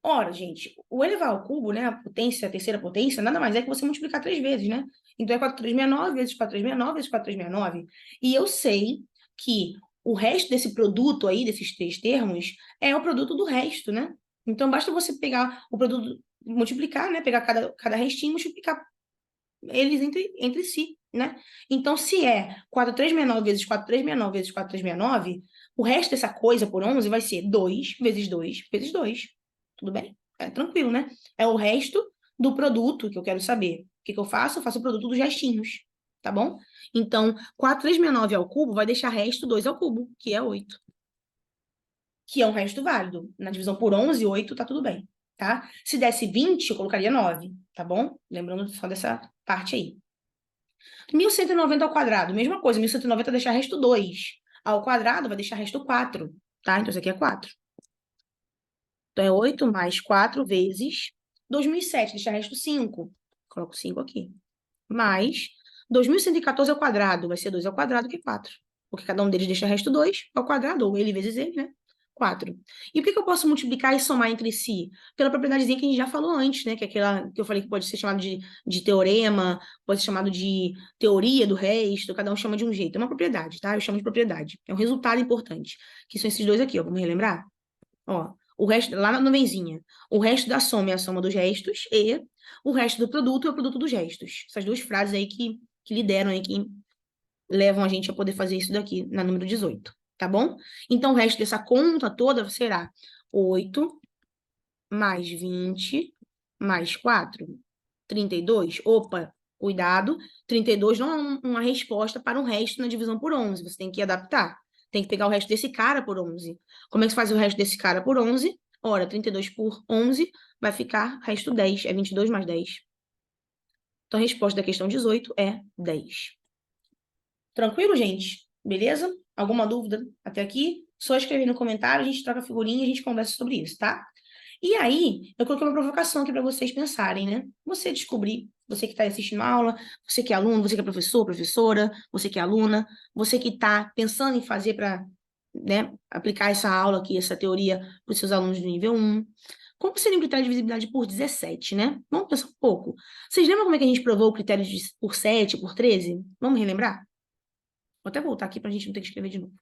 A: ora, gente, o elevar ao cubo, né, a potência, a terceira potência, nada mais é que você multiplicar 3 vezes, né? Então, é 4,369 vezes 4,369 vezes 4,369. E eu sei que o resto desse produto aí, desses 3 termos, é o produto do resto, né? Então, basta você pegar o produto, multiplicar, né? Pegar cada restinho e multiplicar eles entre si, né? Então, se é 4,369 vezes 4,369 vezes 4,369, o resto dessa coisa por 11 vai ser 2 vezes 2 vezes 2. Tudo bem? É tranquilo, né? É o resto do produto que eu quero saber. O que que eu faço? Eu faço o produto dos restinhos, tá bom? Então, 4,369 ao cubo vai deixar resto 2 ao cubo, que é 8. Que é um resto válido. Na divisão por 11, 8 tá tudo bem, tá? Se desse 20, eu colocaria 9, tá bom? Lembrando só dessa parte aí. 1190 ao quadrado, mesma coisa. 1190 deixar resto 2. Ao quadrado vai deixar resto 4, tá? Então, isso aqui é 4. Então, é 8 mais 4 vezes 2007, deixar resto 5. Coloco 5 aqui. Mais 2114 ao quadrado, vai ser 2 ao quadrado, que é 4. Porque cada um deles deixa resto 2 ao quadrado, ou ele vezes ele, né? 4. E por que eu posso multiplicar e somar entre si? Pela propriedadezinha que a gente já falou antes, né? Que é aquela que eu falei que pode ser chamado de teorema, pode ser chamado de teoria do resto, cada um chama de um jeito. É uma propriedade, tá? Eu chamo de propriedade. É um resultado importante. Que são esses dois aqui, ó. Vamos relembrar? Ó, o resto, lá na nuvenzinha, o resto da soma é a soma dos restos e o resto do produto é o produto dos restos. Essas duas frases aí que lideram aí, que levam a gente a poder fazer isso daqui na número 18, tá bom? Então, o resto dessa conta toda será 8 mais 20 mais 4, 32. Opa, cuidado, 32 não é uma resposta para um resto na divisão por 11, você tem que adaptar. Tem que pegar o resto desse cara por 11. Como é que se faz o resto desse cara por 11? Ora, 32 por 11 vai ficar resto 10. É 22 mais 10. Então, a resposta da questão 18 é 10. Tranquilo, gente? Beleza? Alguma dúvida até aqui? Só escrever no comentário, a gente troca figurinha e a gente conversa sobre isso, tá? E aí, eu coloquei uma provocação aqui para vocês pensarem, né? Você descobrir, você que está assistindo a aula, você que é aluno, você que é professor, professora, você que é aluna, você que está pensando em fazer para, né, aplicar essa aula aqui, essa teoria para os seus alunos do nível 1. Como seria o critério de visibilidade por 17, né? Vamos pensar um pouco. Vocês lembram como é que a gente provou o critério por 7, por 13? Vamos relembrar? Vou até voltar aqui para a gente não ter que escrever de novo.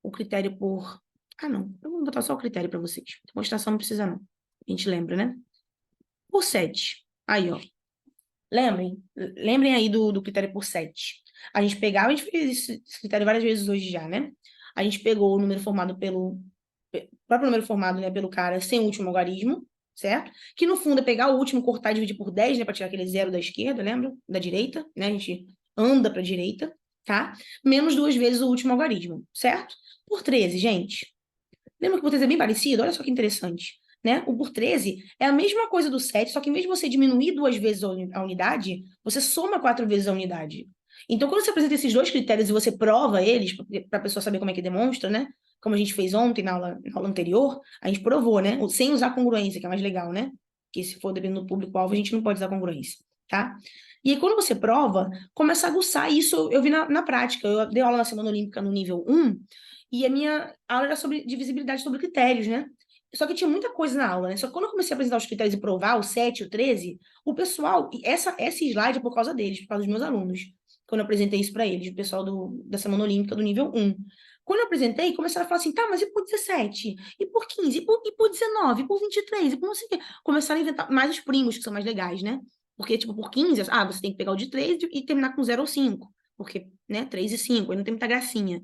A: O critério por... Ah, não. Eu vou botar só o critério para vocês. Demonstração não precisa, não. A gente lembra, né? Por 7. Aí, ó. Lembrem aí do critério por 7. A gente pegava, a gente fez esse critério várias vezes hoje já, né? A gente pegou o número formado pelo... O próprio número formado, né, pelo cara sem o último algarismo, certo? Que no fundo é pegar o último, cortar e dividir por 10, né? Para tirar aquele zero da esquerda, lembra? Da direita, né? A gente anda para a direita, tá? Menos 2 vezes o último algarismo, certo? Por 13, gente. Lembra que o por 13 é bem parecido? Olha só que interessante, né? O por 13 é a mesma coisa do 7, só que em vez de você diminuir 2 vezes a unidade, você soma 4 vezes a unidade. Então, quando você apresenta esses dois critérios e você prova eles, para a pessoa saber como é que demonstra, né? Como a gente fez ontem na aula anterior, a gente provou, né? Sem usar congruência, que é mais legal, né? Que se for dependendo do público-alvo, a gente não pode usar congruência, tá? E aí, quando você prova, começa a aguçar. Isso eu vi na prática. Eu dei aula na Semana Olímpica no nível 1, e a minha aula era sobre divisibilidade sobre critérios, né? Só que tinha muita coisa na aula, né? Só que quando eu comecei a apresentar os critérios e provar, o 7, o 13, o pessoal, e esse slide é por causa deles, por causa dos meus alunos, quando eu apresentei isso para eles, o pessoal da Semana Olímpica do nível 1. Quando eu apresentei, começaram a falar assim, tá, mas e por 17? E por 15? E por 19? E por 23? E por não sei o quê? Começaram a inventar mais os primos, que são mais legais, né? Porque, tipo, por 15, você tem que pegar o de 3 e terminar com 0 ou 5. Porque, né, 3 e 5, aí não tem muita gracinha.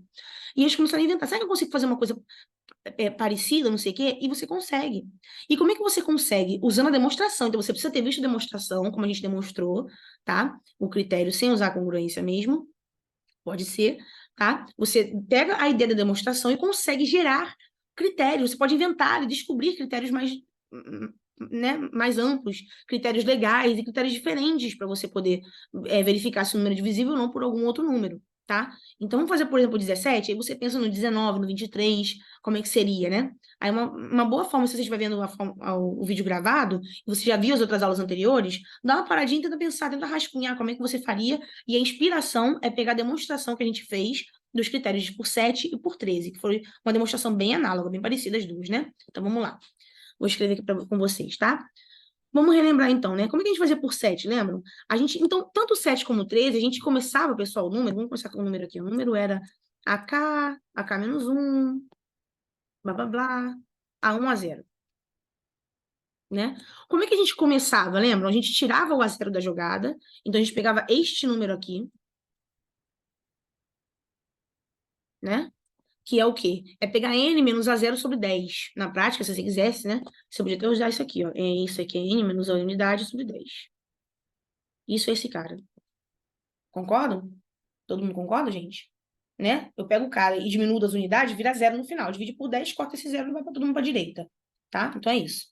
A: E eles começaram a inventar, será que eu consigo fazer uma coisa parecida, não sei o quê? E você consegue. E como é que você consegue? Usando a demonstração. Então, você precisa ter visto a demonstração, como a gente demonstrou, tá? O critério sem usar a congruência mesmo, pode ser, tá? Você pega a ideia da demonstração e consegue gerar critérios. Você pode inventar e descobrir critérios mais, né, mais amplos, critérios legais e critérios diferentes para você poder verificar se o número é divisível ou não por algum outro número, tá? Então, vamos fazer, por exemplo, o 17, aí você pensa no 19, no 23, como é que seria, né? Aí uma boa forma, se você estiver vendo o vídeo gravado, e você já viu as outras aulas anteriores, dá uma paradinha e tenta pensar, tenta rascunhar como é que você faria, e a inspiração é pegar a demonstração que a gente fez dos critérios por 7 e por 13, que foi uma demonstração bem análoga, bem parecida as duas, né? Então, vamos lá. Vou escrever aqui com vocês, tá? Vamos relembrar então, né? Como é que a gente fazia por 7, lembram? Então, tanto o 7 como o 13, a gente começava, pessoal, o número, vamos começar com o número aqui. O número era AK menos 1, blá, blá, blá, A1 a 0, né? Como é que a gente começava, lembram? A gente tirava o A0 da jogada, então a gente pegava este número aqui, né? Que é o quê? É pegar n menos A0 sobre 10. Na prática, se você quisesse, né? Você podia até usar isso aqui, ó. Isso aqui é n menos a unidade sobre 10. Isso é esse cara. Concordam? Todo mundo concorda, gente? Né? Eu pego o cara e diminuo das unidades, vira 0 no final. Divide por 10, corta esse 0 e vai para todo mundo para a direita. Tá? Então é isso.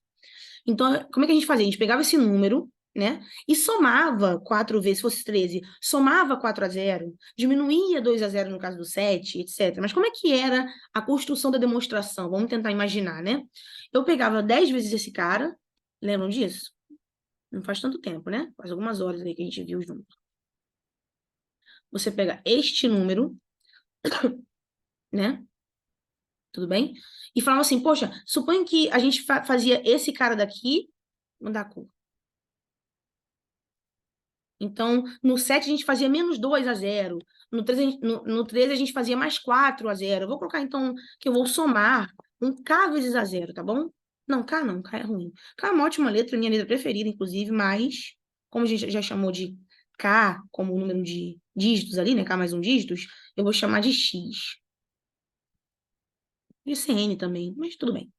A: Então, como é que a gente fazia? A gente pegava esse número, né? E somava 4 vezes, se fosse 13, somava 4 a 0, diminuía 2 a 0 no caso do 7, etc. Mas como é que era a construção da demonstração? Vamos tentar imaginar, né? Eu pegava 10 vezes esse cara, lembram disso? Não faz tanto tempo, né? Faz algumas horas aí que a gente viu junto. Você pega este número, né? Tudo bem? E falava assim, poxa, suponha que a gente fazia esse cara daqui, mudar a cor. Então, no 7 a gente fazia menos 2 a 0. No 13, no 13 a gente fazia mais 4 a 0. Eu vou colocar, então, que eu vou somar um K vezes a 0, tá bom? Não, K não, K é ruim. K é uma ótima letra, minha letra preferida, inclusive, mas, como a gente já chamou de K como o número de dígitos ali, né? K mais um dígitos, eu vou chamar de X. E CN também, mas tudo bem.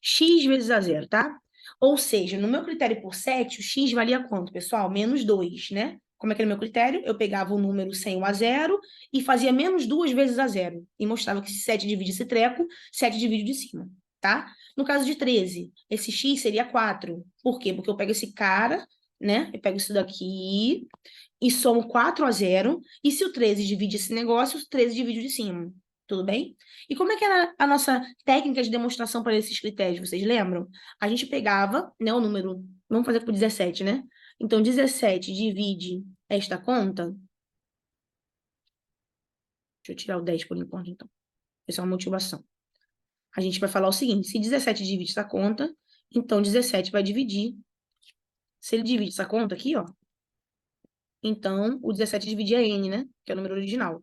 A: X vezes a 0, tá? Ou seja, no meu critério por 7, o X valia quanto, pessoal? Menos 2, né? Como é que era o meu critério? Eu pegava o número sem o a zero e fazia menos 2 vezes a zero. E mostrava que se 7 divide esse treco, 7 divide de cima, tá? No caso de 13, esse x seria 4. Por quê? Porque eu pego esse cara, né? Eu pego isso daqui e somo 4 a 0. E se o 13 divide esse negócio, o 13 divide o de cima. Tudo bem? E como é que era a nossa técnica de demonstração para esses critérios? Vocês lembram? A gente pegava, né, o número... Vamos fazer por 17, né? Então, 17 divide esta conta. Deixa eu tirar o 10 por enquanto, então. Essa é uma motivação. A gente vai falar o seguinte: se 17 divide essa conta, então 17 vai dividir. Se ele divide essa conta aqui, ó, então o 17 dividia n, né? Que é o número original.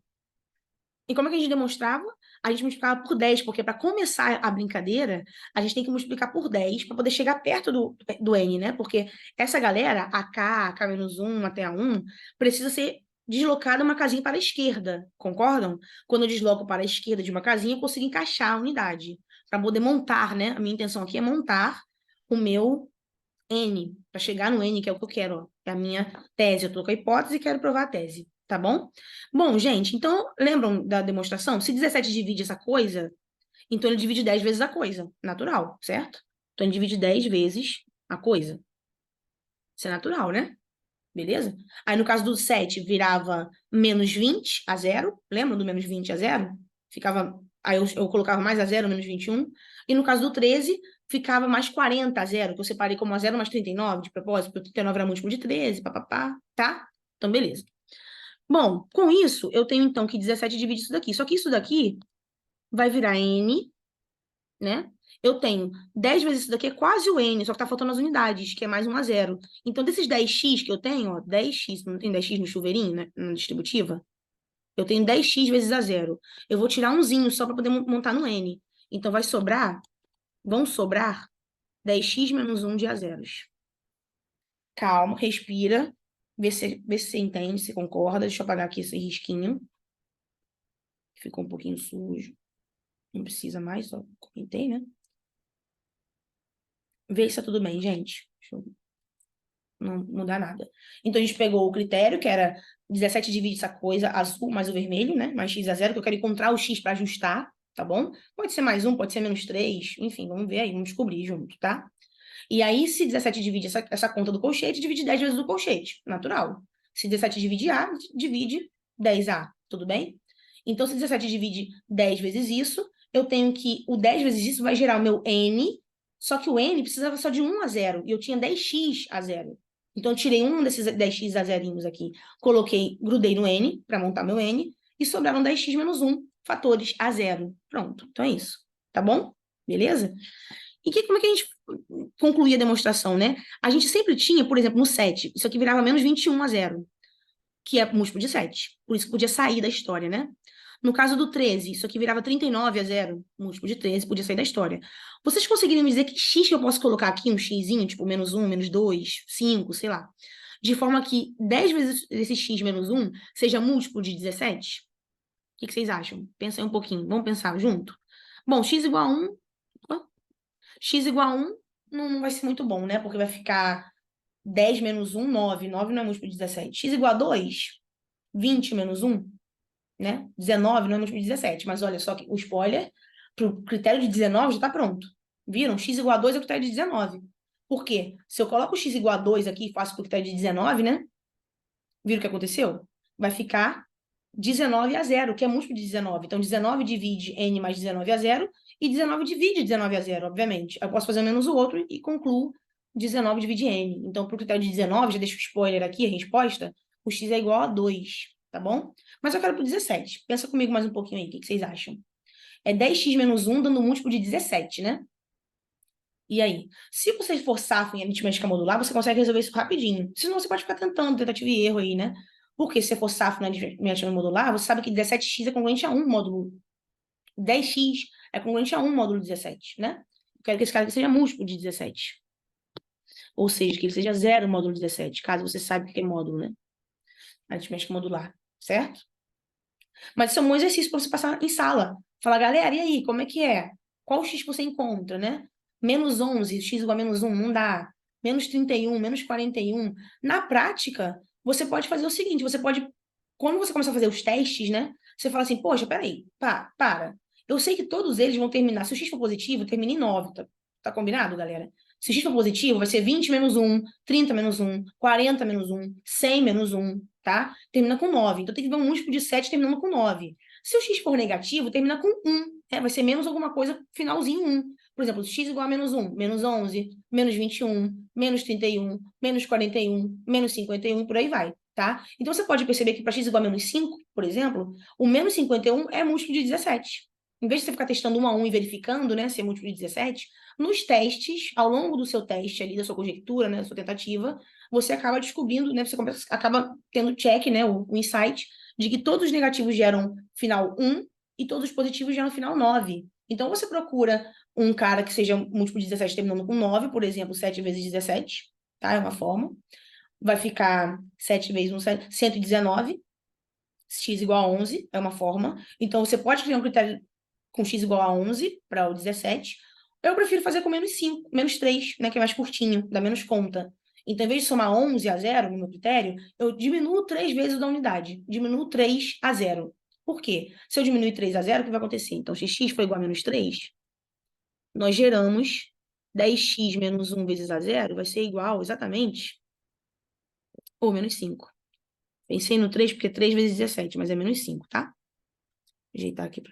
A: E como é que a gente demonstrava? A gente multiplicava por 10, porque para começar a brincadeira, a gente tem que multiplicar por 10 para poder chegar perto do n, né? Porque essa galera, a k-1 até a 1, precisa ser deslocada uma casinha para a esquerda, concordam? Quando eu desloco para a esquerda de uma casinha, eu consigo encaixar a unidade, para poder montar, né? A minha intenção aqui é montar o meu n, para chegar no n, que é o que eu quero, ó. É a minha tese. Eu estou com a hipótese e quero provar a tese, tá bom? Bom, gente, então, lembram da demonstração? Se 17 divide essa coisa, então ele divide 10 vezes a coisa, natural, certo? Então ele divide 10 vezes a coisa. Isso é natural, né? Beleza? Aí no caso do 7, virava menos 20 a 0. Lembra do menos 20 a 0? Ficava. Aí eu colocava mais a 0, menos 21. E no caso do 13, ficava mais 40 a 0, que eu separei como a 0 mais 39, de propósito, porque o 39 era múltiplo de 13, papapá, tá? Então, beleza. Bom, com isso, eu tenho então que 17 divide isso daqui. Só que isso daqui vai virar n, né? Eu tenho 10 vezes isso daqui é quase o n, só que tá faltando as unidades, que é mais 1 a 0. Então, desses 10x que eu tenho, ó, 10x, não tem 10x no chuveirinho, né? Na distributiva? Eu tenho 10x vezes a 0. Eu vou tirar umzinho só para poder montar no n. Então, vão sobrar 10x menos 1 de a zeros. Calma, respira, vê se você entende, se concorda. Deixa eu apagar aqui esse risquinho. Ficou um pouquinho sujo. Não precisa mais, só comentei, né? Vê se tá tudo bem, gente. Deixa eu não mudar nada. Então, a gente pegou o critério, que era 17 divide essa coisa, azul mais o vermelho, né? Mais x a 0, que eu quero encontrar o x para ajustar, tá bom? Pode ser mais 1, pode ser menos 3, enfim, vamos ver aí, vamos descobrir junto, tá? E aí, se 17 divide essa conta do colchete, divide 10 vezes o colchete, natural. Se 17 divide A, divide 10A, tudo bem? Então, se 17 divide 10 vezes isso, eu tenho que o 10 vezes isso vai gerar o meu N, só que o N precisava só de 1 a 0, e eu tinha 10x a 0. Então, eu tirei um desses 10x a zerinhos aqui, coloquei, grudei no N, para montar meu N, e sobraram 10x menos 1, fatores a 0. Pronto, então é isso, tá bom? Beleza? E como é que a gente concluía a demonstração, né? A gente sempre tinha, por exemplo, no 7, isso aqui virava menos 21 a 0, que é múltiplo de 7. Por isso podia sair da história, né? No caso do 13, isso aqui virava 39 a 0, múltiplo de 13, podia sair da história. Vocês conseguiriam me dizer que x que eu posso colocar aqui, um xzinho, tipo menos 1, menos 2, 5, sei lá, de forma que 10 vezes esse x menos 1 seja múltiplo de 17? O que vocês acham? Pensa aí um pouquinho, vamos pensar junto? Bom, x igual a 1, x igual a 1 não vai ser muito bom, né? Porque vai ficar 10 menos 1, 9. 9 não é múltiplo de 17. X igual a 2, 20 menos 1, né? 19 não é múltiplo de 17. Mas olha só que o spoiler, pro critério de 19 já está pronto. Viram? X igual a 2 é o critério de 19. Por quê? Se eu coloco o x igual a 2 aqui e faço pro critério de 19, né? Viram o que aconteceu? Vai ficar 19 a 0, que é múltiplo de 19. Então, 19 divide n mais 19 a 0 e 19 divide 19 a 0, obviamente. Eu posso fazer menos o outro e concluo 19 divide n. Então, para o critério de 19, já deixo o spoiler aqui, a resposta, o x é igual a 2, tá bom? Mas eu quero para o 17. Pensa comigo mais um pouquinho aí, o que vocês acham? É 10x menos 1 dando múltiplo de 17, né? E aí? Se você for safo em aritmética modular, você consegue resolver isso rapidinho. Senão, você pode ficar tentando, tentativa e erro aí, né? Porque se você for safo na aritmética modular, você sabe que 17x é congruente a 1 módulo. 10x é congruente a 1 módulo 17, né? Eu quero que esse cara aqui seja múltiplo de 17. Ou seja, que ele seja 0 módulo 17, caso você saiba o que é módulo, né? Aritmética modular, certo? Mas isso é um exercício para você passar em sala. Falar, galera, e aí, como é que é? Qual x você encontra, né? Menos 11, x igual a menos 1, não dá. Menos 31, menos 41. Na prática, você pode fazer o seguinte, quando você começar a fazer os testes, né? Você fala assim, poxa, peraí, para. Eu sei que todos eles vão terminar, se o x for positivo, termina em 9, tá combinado, galera? Se o x for positivo, vai ser 20 menos 1, 30 menos 1, 40 menos 1, 100 menos 1, tá? Termina com 9. Então tem que ver um múltiplo de 7 terminando com 9. Se o x for negativo, termina com 1. Vai ser menos alguma coisa, finalzinho 1. Por exemplo, x igual a menos 1, menos 11, menos 21, menos 31, menos 41, menos 51, por aí vai, tá? Então você pode perceber que para x igual a menos 5, por exemplo, o menos 51 é múltiplo de 17. Em vez de você ficar testando 1 a 1 e verificando, né, se é múltiplo de 17, nos testes, ao longo do seu teste ali, da sua conjectura, né, da sua tentativa, você acaba descobrindo, né, você acaba tendo check, né, o insight, de que todos os negativos geram final 1 e todos os positivos geram final 9. Então, você procura um cara que seja múltiplo de 17 terminando com 9, por exemplo, 7 vezes 17, tá? É uma forma. Vai ficar 7 vezes 1, 119. X igual a 11, é uma forma. Então, você pode criar um critério com x igual a 11 para o 17. Eu prefiro fazer com menos 5, menos 3, né, que é mais curtinho, dá menos conta. Então, em vez de somar 11 a 0 no meu critério, eu diminuo 3 vezes da unidade. Diminuo 3 a 0. Por quê? Se eu diminuir 3 a 0, o que vai acontecer? Então, se x for igual a menos 3, nós geramos 10x menos 1 vezes a 0, vai ser igual exatamente, ou menos 5. Pensei no 3 porque 3 vezes 17, mas é menos 5, tá? Vou ajeitar aqui para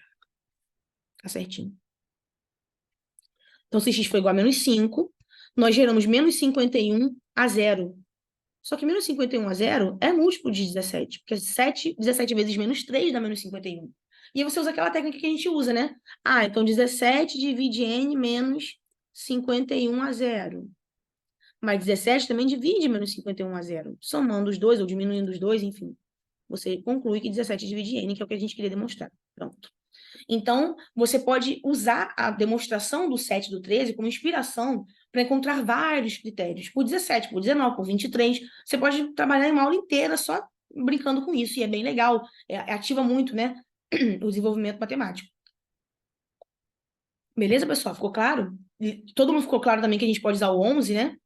A: ficar certinho. Então, se x for igual a menos 5, nós geramos menos 51 a 0. Só que menos 51 a 0 é múltiplo de 17, porque 17 vezes menos 3 dá menos 51. E aí você usa aquela técnica que a gente usa, né? Ah, então 17 divide n menos 51 a 0. Mas 17 também divide menos 51 a 0. Somando os dois ou diminuindo os dois, enfim. Você conclui que 17 divide n, que é o que a gente queria demonstrar. Pronto. Então, você pode usar a demonstração do 7 e do 13 como inspiração para encontrar vários critérios. Por 17, por 19, por 23. Você pode trabalhar em uma aula inteira só brincando com isso. E é bem legal. Ativa muito, né, o desenvolvimento matemático. Beleza, pessoal? Ficou claro? E todo mundo ficou claro também que a gente pode usar o 11, né?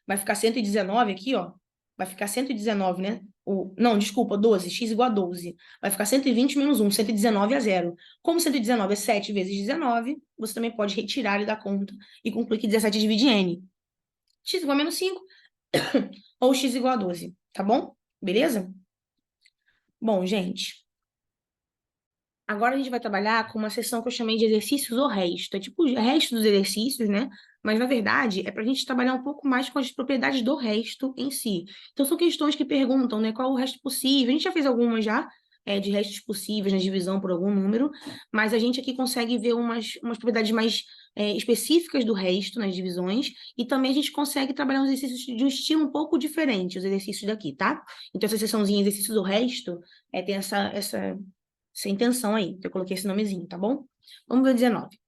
A: Vai ficar 119 aqui, ó. Vai ficar 119, né? Não, desculpa, 12. X igual a 12. Vai ficar 120 menos 1, 119 a 0. Como 119 é 7 vezes 19, você também pode retirar ele da conta e concluir que 17 divide n. X igual a menos 5 ou x igual a 12, tá bom? Beleza? Bom, gente, agora a gente vai trabalhar com uma seção que eu chamei de exercícios ou resto. É tipo o resto dos exercícios, né? Mas, na verdade, é para a gente trabalhar um pouco mais com as propriedades do resto em si. Então, são questões que perguntam, né? Qual o resto possível? A gente já fez algumas já, de restos possíveis na divisão por algum número, mas a gente aqui consegue ver umas propriedades mais específicas do resto nas divisões, e também a gente consegue trabalhar uns exercícios de um estilo um pouco diferente, os exercícios daqui, tá? Então, essa seçãozinha exercícios do resto tem essa intenção aí, eu coloquei esse nomezinho, tá bom? Vamos ver a 19.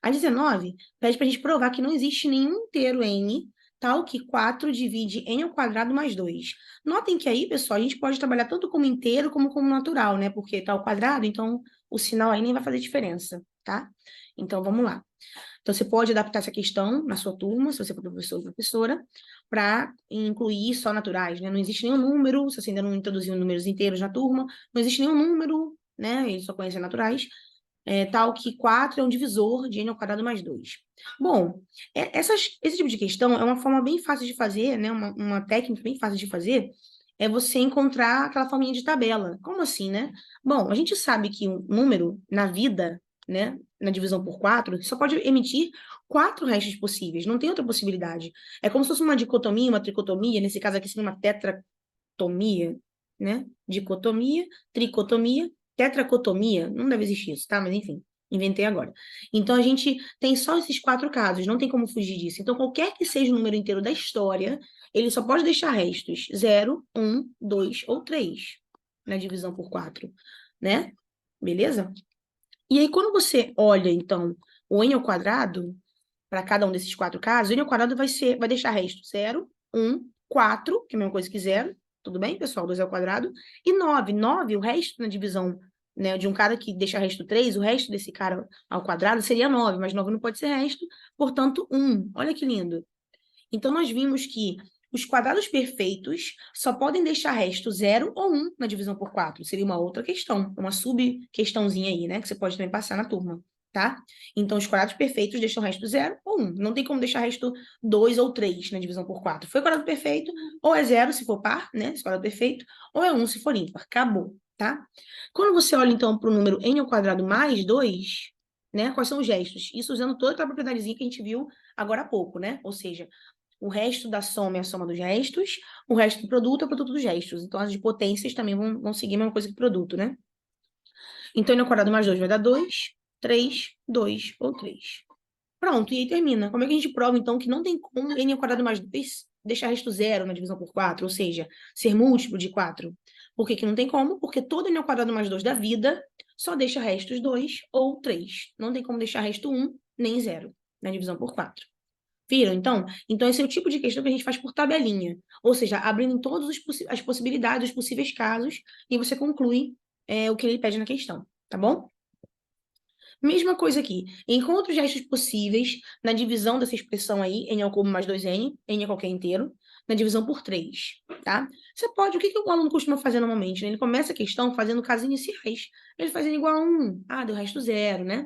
A: A 19 pede para a gente provar que não existe nenhum inteiro n tal que 4 divide n ao quadrado mais 2. Notem que aí, pessoal, a gente pode trabalhar tanto como inteiro como natural, né? Porque tá ao quadrado, então o sinal aí nem vai fazer diferença, tá? Então, vamos lá. Então, você pode adaptar essa questão na sua turma, se você for professor ou professora, para incluir só naturais, né? Não existe nenhum número, se você ainda não introduziu números inteiros na turma, não existe nenhum número, né? Eles só conhecem naturais, tal que 4 é um divisor de n ao quadrado mais 2. Bom, esse tipo de questão é uma forma bem fácil de fazer, né? Uma técnica bem fácil de fazer, é você encontrar aquela forminha de tabela. Como assim, né? Bom, a gente sabe que um número na vida, né, na divisão por 4, só pode emitir 4 restos possíveis, não tem outra possibilidade. É como se fosse uma dicotomia, uma tricotomia, nesse caso aqui seria uma tetratomia, né? Dicotomia, tricotomia, tetracotomia, não deve existir isso, tá? Mas enfim, inventei agora. Então a gente tem só esses 4 casos, não tem como fugir disso. Então qualquer que seja o número inteiro da história, ele só pode deixar restos 0, 1, 2 ou 3 na divisão por 4, né? Beleza? E aí, quando você olha, então, o n ao quadrado, para cada um desses 4 casos, o n ao quadrado vai deixar resto 0, 1, 4, que é a mesma coisa que 0, tudo bem, pessoal? 2 ao quadrado, e 9. 9, o resto na divisão, né, de um cara que deixa resto 3, o resto desse cara ao quadrado seria 9, mas 9 não pode ser resto, portanto, 1. Olha que lindo. Então, nós vimos que os quadrados perfeitos só podem deixar resto 0 ou 1 na divisão por 4. Seria uma outra questão, uma sub-questãozinha aí, né? Que você pode também passar na turma, tá? Então, os quadrados perfeitos deixam resto 0 ou 1. Não tem como deixar resto 2 ou 3 na divisão por 4. Foi quadrado perfeito, ou é 0 se for par, né? Esse quadrado perfeito, ou é 1 se for ímpar. Acabou, tá? Quando você olha, então, para o número n ao quadrado mais 2, né? Quais são os gestos? Isso usando toda aquela propriedadezinha que a gente viu agora há pouco, né? Ou seja, o resto da soma é a soma dos restos, o resto do produto é o produto dos restos. Então, as de potências também vão seguir a mesma coisa que produto, né? Então, n ao quadrado mais 2 vai dar 2, 3, 2 ou 3. Pronto, e aí termina. Como é que a gente prova, então, que não tem como n ao quadrado mais 2 deixar resto 0 na divisão por 4, ou seja, ser múltiplo de 4? Por que que não tem como? Porque todo n ao quadrado mais 2 da vida só deixa restos 2 ou 3. Não tem como deixar resto 1 nem 0 na divisão por 4. Viram, então? Então, esse é o tipo de questão que a gente faz por tabelinha. Ou seja, abrindo todas as possibilidades, os possíveis casos, e você conclui o que ele pede na questão, tá bom? Mesma coisa aqui. Encontre os restos possíveis na divisão dessa expressão aí, n ao cubo mais 2n, n é qualquer inteiro, na divisão por 3, tá? Você pode, o que o aluno costuma fazer normalmente, né? Ele começa a questão fazendo casos iniciais. Ele faz n igual a 1, deu resto 0, né?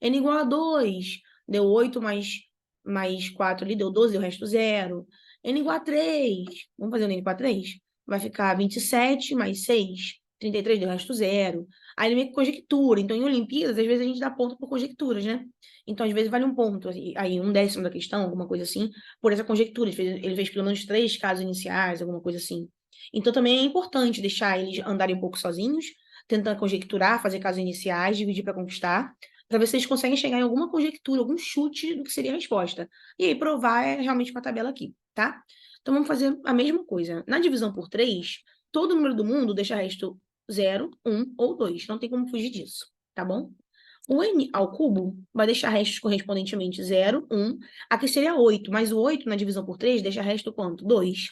A: N igual a 2, deu 8 mais 4 ali, deu 12, deu resto 0. N igual a 3, vamos fazer o n igual a 3? Vai ficar 27 mais 6, 33, deu resto 0. Aí ele meio que conjectura. Então, em Olimpíadas, às vezes a gente dá ponto por conjecturas, né? Então, às vezes vale um ponto, aí 1/10 da questão, alguma coisa assim, por essa conjectura. Ele fez pelo menos 3 casos iniciais, alguma coisa assim. Então, também é importante deixar eles andarem um pouco sozinhos, tentando conjecturar, fazer casos iniciais, dividir para conquistar, para ver se eles conseguem chegar em alguma conjectura, algum chute do que seria a resposta. E aí, provar é realmente com a tabela aqui, tá? Então, vamos fazer a mesma coisa. Na divisão por 3, todo número do mundo deixa resto 0, 1 ou 2. Não tem como fugir disso, tá bom? O n ao cubo vai deixar restos correspondentemente 0, 1. Aqui seria 8, mas o 8 na divisão por 3 deixa resto quanto? 2.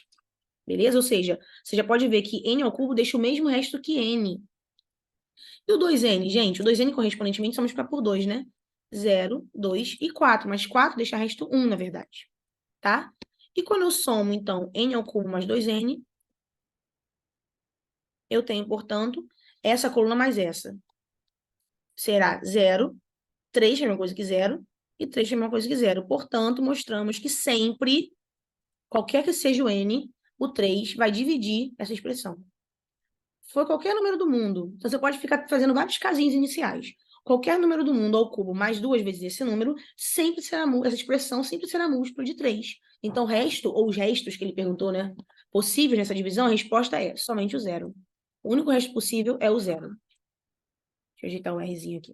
A: Beleza? Ou seja, você já pode ver que n ao cubo deixa o mesmo resto que n. E o 2n, gente? O 2n correspondentemente só multiplicar por 2, né? 0, 2 e 4. Mas 4 deixa resto 1, na verdade. Tá? E quando eu somo, então, n ao cubo mais 2n, eu tenho, portanto, essa coluna mais essa. Será 0, 3 é a mesma coisa que 0, e 3 é a mesma coisa que 0. Portanto, mostramos que sempre, qualquer que seja o n, o 3 vai dividir essa expressão. Foi qualquer número do mundo. Então, você pode ficar fazendo vários casinhos iniciais. Qualquer número do mundo ao cubo mais 2 vezes esse número, sempre será, essa expressão sempre será múltiplo de 3. Então, o resto, ou os restos que ele perguntou, né? Possíveis nessa divisão, a resposta é somente o 0. O único resto possível é o 0. Deixa eu ajeitar o Rzinho aqui.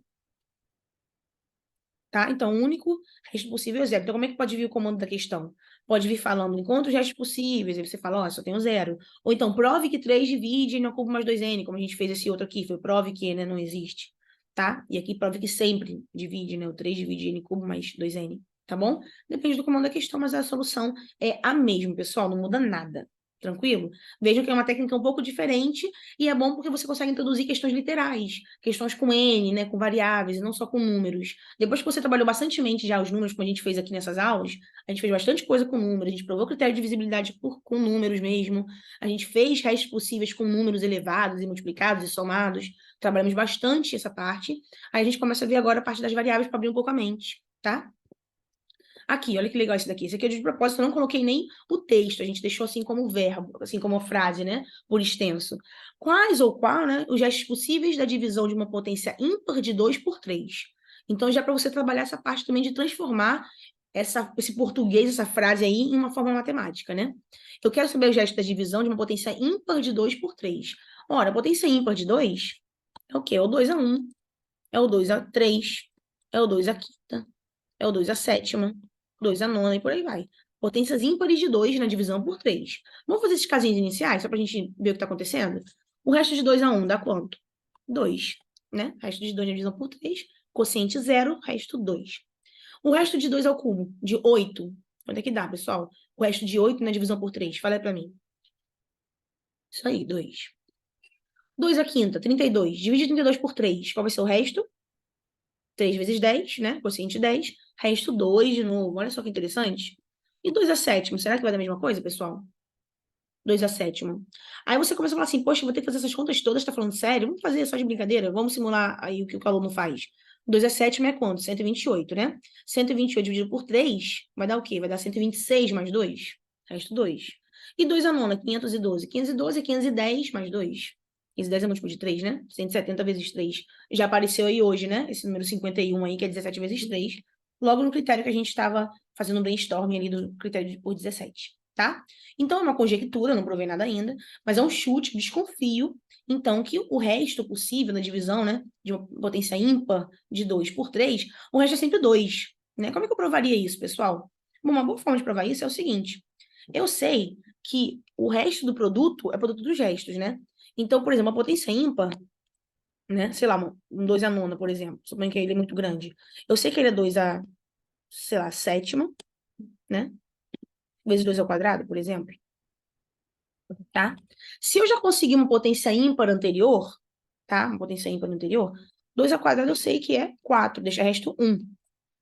A: Tá? Então, o único resto possível é 0. Então, como é que pode vir o comando da questão? Pode vir falando, encontre os restos possíveis, aí você fala, ó, só tenho 0. Ou então, prove que 3 divide n ao cubo mais 2n, como a gente fez esse outro aqui, foi prove que, né, não existe, tá? E aqui prove que sempre divide, né, o 3 divide n cubo mais 2n, tá bom? Depende do comando da questão, mas a solução é a mesma, pessoal, não muda nada. Tranquilo? Vejam que é uma técnica um pouco diferente e é bom porque você consegue introduzir questões literais, questões com N, né, com variáveis, e não só com números. Depois que você trabalhou bastante já os números, como a gente fez aqui nessas aulas, a gente fez bastante coisa com números, a gente provou critério de divisibilidade com números mesmo, a gente fez restos possíveis com números elevados e multiplicados e somados, trabalhamos bastante essa parte. Aí a gente começa a ver agora a parte das variáveis para abrir um pouco a mente, tá? Aqui, olha que legal esse daqui. Esse aqui é de propósito, eu não coloquei nem o texto, a gente deixou assim como verbo, assim como frase, né? Por extenso. Quais ou qual, né? Os gestos possíveis da divisão de uma potência ímpar de 2 por 3. Então, já para você trabalhar essa parte também de transformar esse português, essa frase aí, em uma forma matemática, né? Eu quero saber o gesto da divisão de uma potência ímpar de 2 por 3. Ora, a potência ímpar de 2 é o quê? É o 2 a 1, é o 2 a 3, é o 2 a quinta, é o 2 a sétima, 2 a nona e por aí vai. Potências ímpares de 2 na divisão por 3. Vamos fazer esses casinhos iniciais, só para a gente ver o que está acontecendo? O resto de 2 a 1 dá quanto? 2, né? O resto de 2 na divisão por 3, quociente 0, resto 2. O resto de 2 ao cubo, de 8. Quanto é que dá, pessoal? O resto de 8 na divisão por 3. Fala aí para mim. Isso aí, 2. 2 à quinta, 32. Divide 32 por 3. Qual vai ser o resto? 3 vezes 10, né? Quociente 10. Resto 2 de novo. Olha só que interessante. E 2 a sétima, será que vai dar a mesma coisa, pessoal? 2 a sétima. Aí você começa a falar assim, poxa, eu vou ter que fazer essas contas todas, tá falando sério? Vamos fazer só de brincadeira? Vamos simular aí o que o aluno faz. 2 a sétima é quanto? 128, né? 128 dividido por 3 vai dar o quê? Vai dar 126 mais 2. Resto 2. E 2 a nona, 512. 512 é 510 mais 2. 510 é múltiplo de 3, né? 170 vezes 3. Já apareceu aí hoje, né? Esse número 51 aí, que é 17 vezes 3. Logo no critério que a gente estava fazendo um brainstorming ali do critério por 17, tá? Então, é uma conjectura, não provei nada ainda, mas é um chute, desconfio, então, que o resto possível na divisão, né, de uma potência ímpar de 2 por 3, o resto é sempre 2, né? Como é que eu provaria isso, pessoal? Bom, uma boa forma de provar isso é o seguinte, eu sei que o resto do produto é produto dos restos, né? Então, por exemplo, a potência ímpar, né, sei lá, um 2 a nona, por exemplo, suponho que ele é muito grande. Eu sei que ele é 2 a, sei lá, sétima, né? Vezes 2 ao quadrado, por exemplo, tá? Se eu já consegui uma potência ímpar anterior, tá? Uma potência ímpar anterior, 2 ao quadrado eu sei que é 4, deixa resto 1.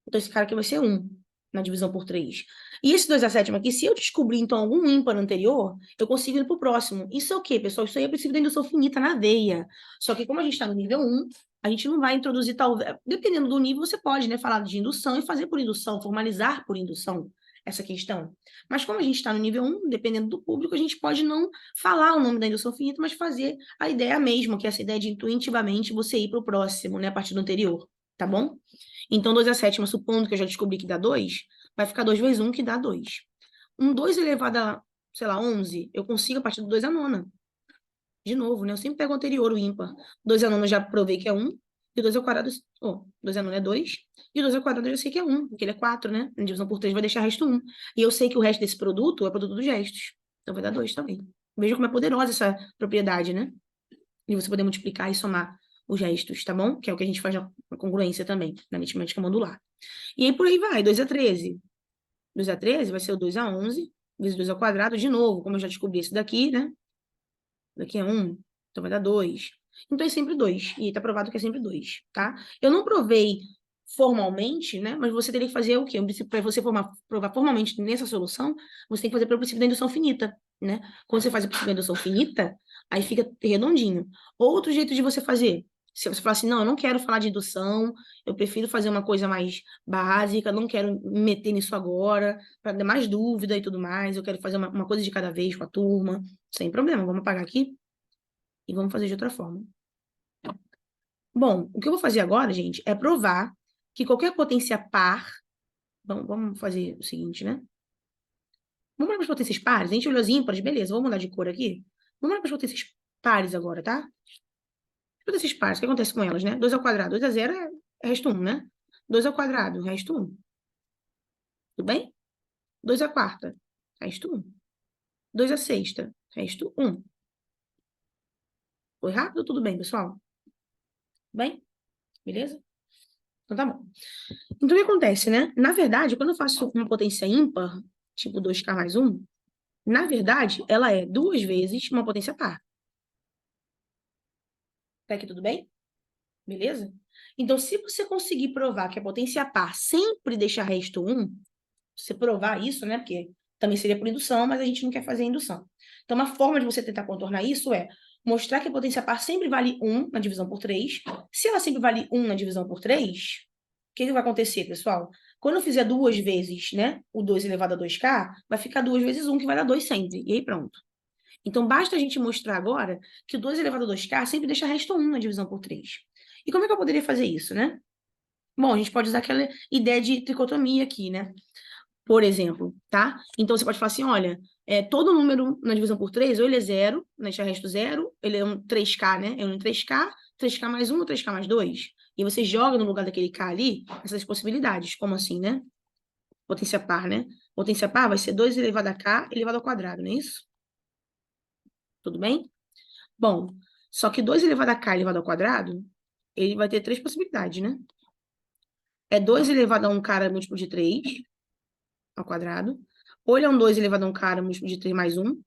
A: Então esse cara aqui vai ser 1 na divisão por 3. E esse 2 a sétima aqui, se eu descobrir, então, algum ímpar anterior, eu consigo ir para o próximo. Isso é o quê, pessoal? Isso aí é princípio da indução finita na veia. Só que como a gente está no nível 1, a gente não vai introduzir tal... Dependendo do nível, você pode, né, falar de indução e fazer por indução, formalizar por indução essa questão. Mas como a gente está no nível 1, dependendo do público, a gente pode não falar o nome da indução finita, mas fazer a ideia mesma, que é essa ideia de intuitivamente você ir para o próximo, né, a partir do anterior, tá bom? Então, 2 a sétima, supondo que eu já descobri que dá 2, vai ficar 2 vezes 1, que dá 2. Um 2 elevado a, sei lá, 11, eu consigo a partir do 2 a nona. De novo, né? Eu sempre pego o anterior, o ímpar. 2 a nona eu já provei que é 1, e 2 ao quadrado, 2 a nona é 2, e o 2 ao quadrado eu já sei que é 1, porque ele é 4, né? Na divisão por 3 vai deixar o resto 1. E eu sei que o resto desse produto é produto dos restos. Então vai dar 2 também. Veja como é poderosa essa propriedade, né? E você poder multiplicar e somar os restos, tá bom? Que é o que a gente faz na congruência também, na aritmética modular. E aí por aí vai, 2 a 13. 2 a 13 vai ser o 2 a 11, vezes 2 ao quadrado, de novo, como eu já descobri esse daqui, né? Daqui é 1, então vai dar 2. Então é sempre 2, e tá provado que é sempre 2, tá? Eu não provei formalmente, né? Mas você teria que fazer o quê? Para você provar formalmente nessa solução, você tem que fazer pelo princípio da indução finita, né? Quando você faz o princípio da indução finita, aí fica redondinho. Outro jeito de você fazer, se você falar assim, não, eu não quero falar de indução, eu prefiro fazer uma coisa mais básica, não quero me meter nisso agora, para dar mais dúvida e tudo mais, eu quero fazer uma coisa de cada vez com a turma, sem problema, vamos apagar aqui e vamos fazer de outra forma. Bom, o que eu vou fazer agora, gente, é provar que qualquer potência par, vamos fazer o seguinte, né? Vamos olhar para as potências pares, a gente olhou as ímpares, beleza, vamos mudar de cor aqui? Vamos olhar para as potências pares agora, tá? Potências pares, o que acontece com elas, né? 2 ao quadrado, 2 a 0 é resto 1, né? 2 ao quadrado, resto 1. Tudo bem? 2 à quarta, resto 1. 2 à sexta, resto 1. Foi rápido? Tudo bem, pessoal? Bem? Beleza? Então tá bom. Então o que acontece, né? Na verdade, quando eu faço uma potência ímpar, tipo 2k mais 1, na verdade, ela é 2 vezes uma potência par. Tá aqui tudo bem? Beleza? Então, se você conseguir provar que a potência par sempre deixa resto 1, você provar isso, né? Porque também seria por indução, mas a gente não quer fazer indução. Então, uma forma de você tentar contornar isso é mostrar que a potência par sempre vale 1 na divisão por 3. Se ela sempre vale 1 na divisão por 3, o que vai acontecer, pessoal? Quando eu fizer 2 vezes, né, o 2 elevado a 2k, vai ficar 2 vezes 1, que vai dar 2 sempre. E aí pronto. Então, basta a gente mostrar agora que o 2 elevado a 2k sempre deixa resto 1 na divisão por 3. E como é que eu poderia fazer isso, né? Bom, a gente pode usar aquela ideia de tricotomia aqui, né? Por exemplo, tá? Então, você pode falar assim, olha, todo número na divisão por 3, ou ele é 0, deixa resto 0, ele é um 3k, né? É um 3k, 3k mais 1 ou 3k mais 2. E você joga no lugar daquele k ali essas possibilidades. Como assim, né? Potência par, né? Potência par vai ser 2 elevado a k elevado ao quadrado, não é isso? Tudo bem? Bom, só que 2 elevado a k elevado ao quadrado, ele vai ter 3 possibilidades, né? É 2 elevado a 1 cara múltiplo de 3 ao quadrado, ou ele é um 2 elevado a 1 cara múltiplo de 3 mais 1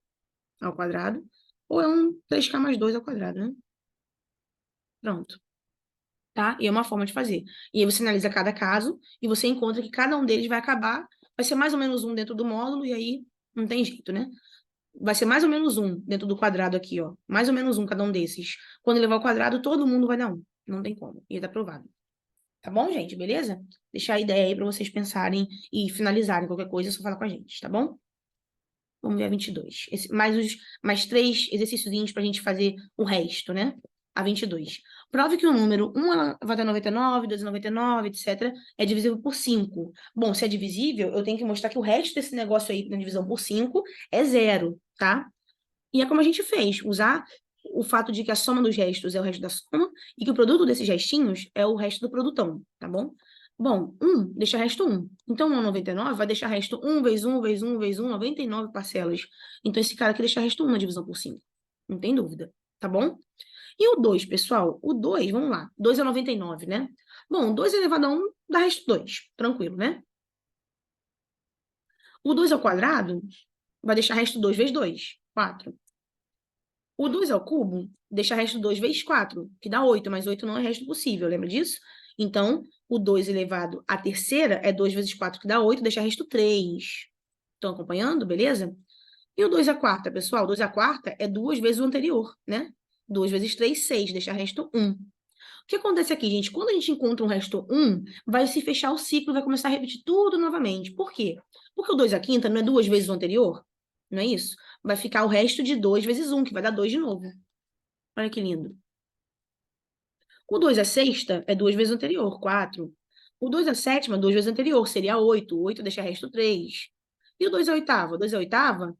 A: ao quadrado, ou é um 3k mais 2 ao quadrado, né? Pronto. Tá? E é uma forma de fazer. E aí você analisa cada caso e você encontra que cada um deles vai acabar, vai ser mais ou menos um dentro do módulo, e aí não tem jeito, né? vai ser mais ou menos 1 dentro do quadrado aqui, ó. Mais ou menos 1 cada um desses. Quando levar ao quadrado, todo mundo vai dar 1. Não tem como. Ia dar provado. Tá bom, gente? Beleza? Deixar a ideia aí para vocês pensarem e finalizarem qualquer coisa, é só falar com a gente, tá bom? Vamos ver a 22. Mais 3 exercíciozinhos para a gente fazer o resto, né? A 22. Prove que o número 1 vai dar 99, 2 é 99, etc. é divisível por 5. Bom, se é divisível, eu tenho que mostrar que o resto desse negócio aí na divisão por 5 é 0, tá? E é como a gente fez, usar o fato de que a soma dos restos é o resto da soma e que o produto desses restinhos é o resto do produtão, tá bom? Bom, 1 deixa resto 1. Então, 1 99 vai deixar resto 1 vezes 1 vezes 1 vezes 1, 99 parcelas. Então, esse cara aqui deixa resto 1 na divisão por 5. Não tem dúvida, tá bom? E o 2, pessoal? O 2, vamos lá. 2 é 99, né? Bom, 2 elevado a 1 dá resto 2. Tranquilo, né? O 2 ao quadrado vai deixar resto 2 vezes 2, 4. O 2 ao cubo deixa resto 2 vezes 4, que dá 8, mas 8 não é resto possível, lembra disso? Então, o 2 elevado à terceira é 2 vezes 4, que dá 8, deixa resto 3. Estão acompanhando, beleza? E o 2 à quarta, pessoal? 2 à quarta é 2 vezes o anterior, né? 2 vezes 3, 6, deixa resto 1. O que acontece aqui, gente? Quando a gente encontra um resto 1, vai se fechar o ciclo, vai começar a repetir tudo novamente. Por quê? Porque o 2 à quinta não é 2 vezes o anterior? Não é isso? Vai ficar o resto de 2 vezes 1, que vai dar 2 de novo. Olha que lindo. O 2 à sexta é 2 vezes o anterior, 4. O 2 à sétima, 2 vezes o anterior, seria 8. 8 deixa resto 3. E o 2 à oitava? 2 à oitava,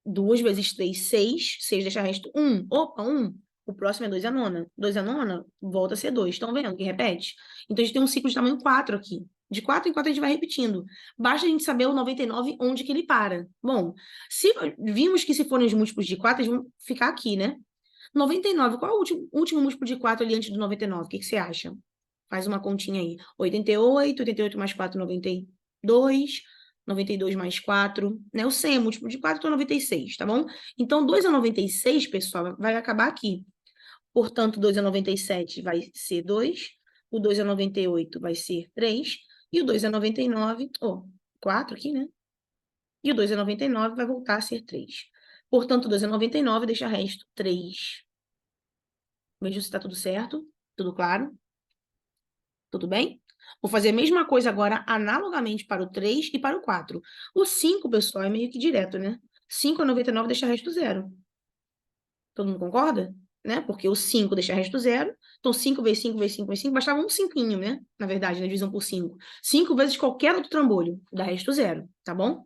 A: 2 vezes 3, 6. 6 deixa resto 1. Opa, 1. O próximo é 2 à nona. 2 à nona volta a ser 2. Estão vendo que repete? Então, a gente tem um ciclo de tamanho 4 aqui. De 4 em 4 a gente vai repetindo. Basta a gente saber o 99 onde que ele para. Bom, se vimos que se forem os múltiplos de 4, eles vão ficar aqui, né? 99, qual é o último múltiplo de 4 ali antes do 99? O que você acha? Faz uma continha aí. 88, 88 mais 4, 92. 92 mais 4, né? O 100 é múltiplo de 4, então 96, tá bom? Então, 2 a 96, pessoal, vai acabar aqui. Portanto, 2 a 97 vai ser 2. O 2 a 98 vai ser 3. E o 2 a 99, 4 aqui, né? E o 2 a 99 vai voltar a ser 3. Portanto, 2 a 99 deixa resto 3. Veja se está tudo certo, tudo claro, tudo bem? Vou fazer a mesma coisa agora, analogamente para o 3 e para o 4. O 5, pessoal, é meio que direto, né? 5 a 99 deixa resto 0. Todo mundo concorda? Né? Porque o 5 deixa resto 0. Então, 5 vezes 5 vezes 5 vezes 5, bastava um 5, né? Na verdade, na divisão por 5. 5 vezes qualquer outro trambolho, dá resto 0, tá bom?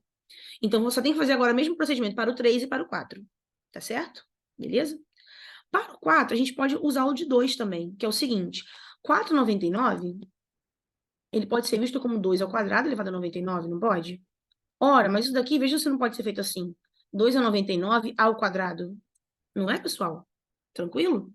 A: Então, você tem que fazer agora o mesmo procedimento para o 3 e para o 4. Tá certo? Beleza? Para o 4, a gente pode usar o de 2 também, que é o seguinte: 4,99, ele pode ser visto como 2 ao quadrado elevado a 99, não pode? Ora, mas isso daqui, veja se não pode ser feito assim. 2 a 99 ao quadrado. Não é, pessoal? Tranquilo?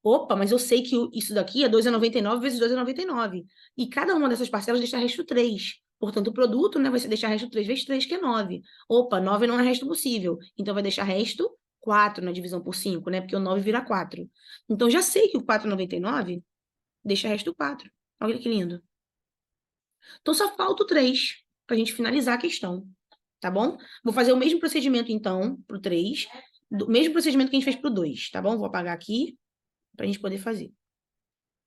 A: Opa, mas eu sei que isso daqui é 2 a 99 vezes 2 a 99. E cada uma dessas parcelas deixa resto 3. Portanto, o produto, né, vai ser deixar resto 3 vezes 3, que é 9. Opa, 9 não é resto possível. Então, vai deixar resto 4 na divisão por 5, né? Porque o 9 vira 4. Então, já sei que o 4,99 deixa resto 4. Olha que lindo. Então, só falta o 3 para a gente finalizar a questão. Tá bom? Vou fazer o mesmo procedimento, então, para o 3. O mesmo procedimento que a gente fez para o 2, tá bom? Vou apagar aqui para a gente poder fazer.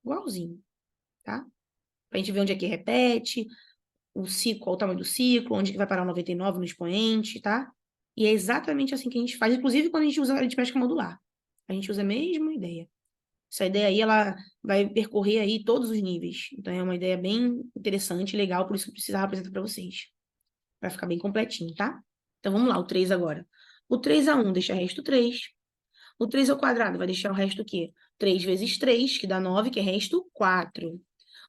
A: Igualzinho, tá? Para a gente ver onde é que repete, o ciclo, qual o tamanho do ciclo, onde que vai parar o 99 no expoente, tá? E é exatamente assim que a gente faz, inclusive quando a gente usa a aritmética modular. A gente usa a mesma ideia. Essa ideia aí, ela vai percorrer aí todos os níveis. Então, é uma ideia bem interessante, legal, por isso que eu precisava apresentar para vocês. Vai ficar bem completinho, tá? Então, vamos lá, o 3 agora. O 3 a 1 deixa resto 3. O 3 ao quadrado vai deixar o resto o quê? 3 vezes 3, que dá 9, que é resto 4.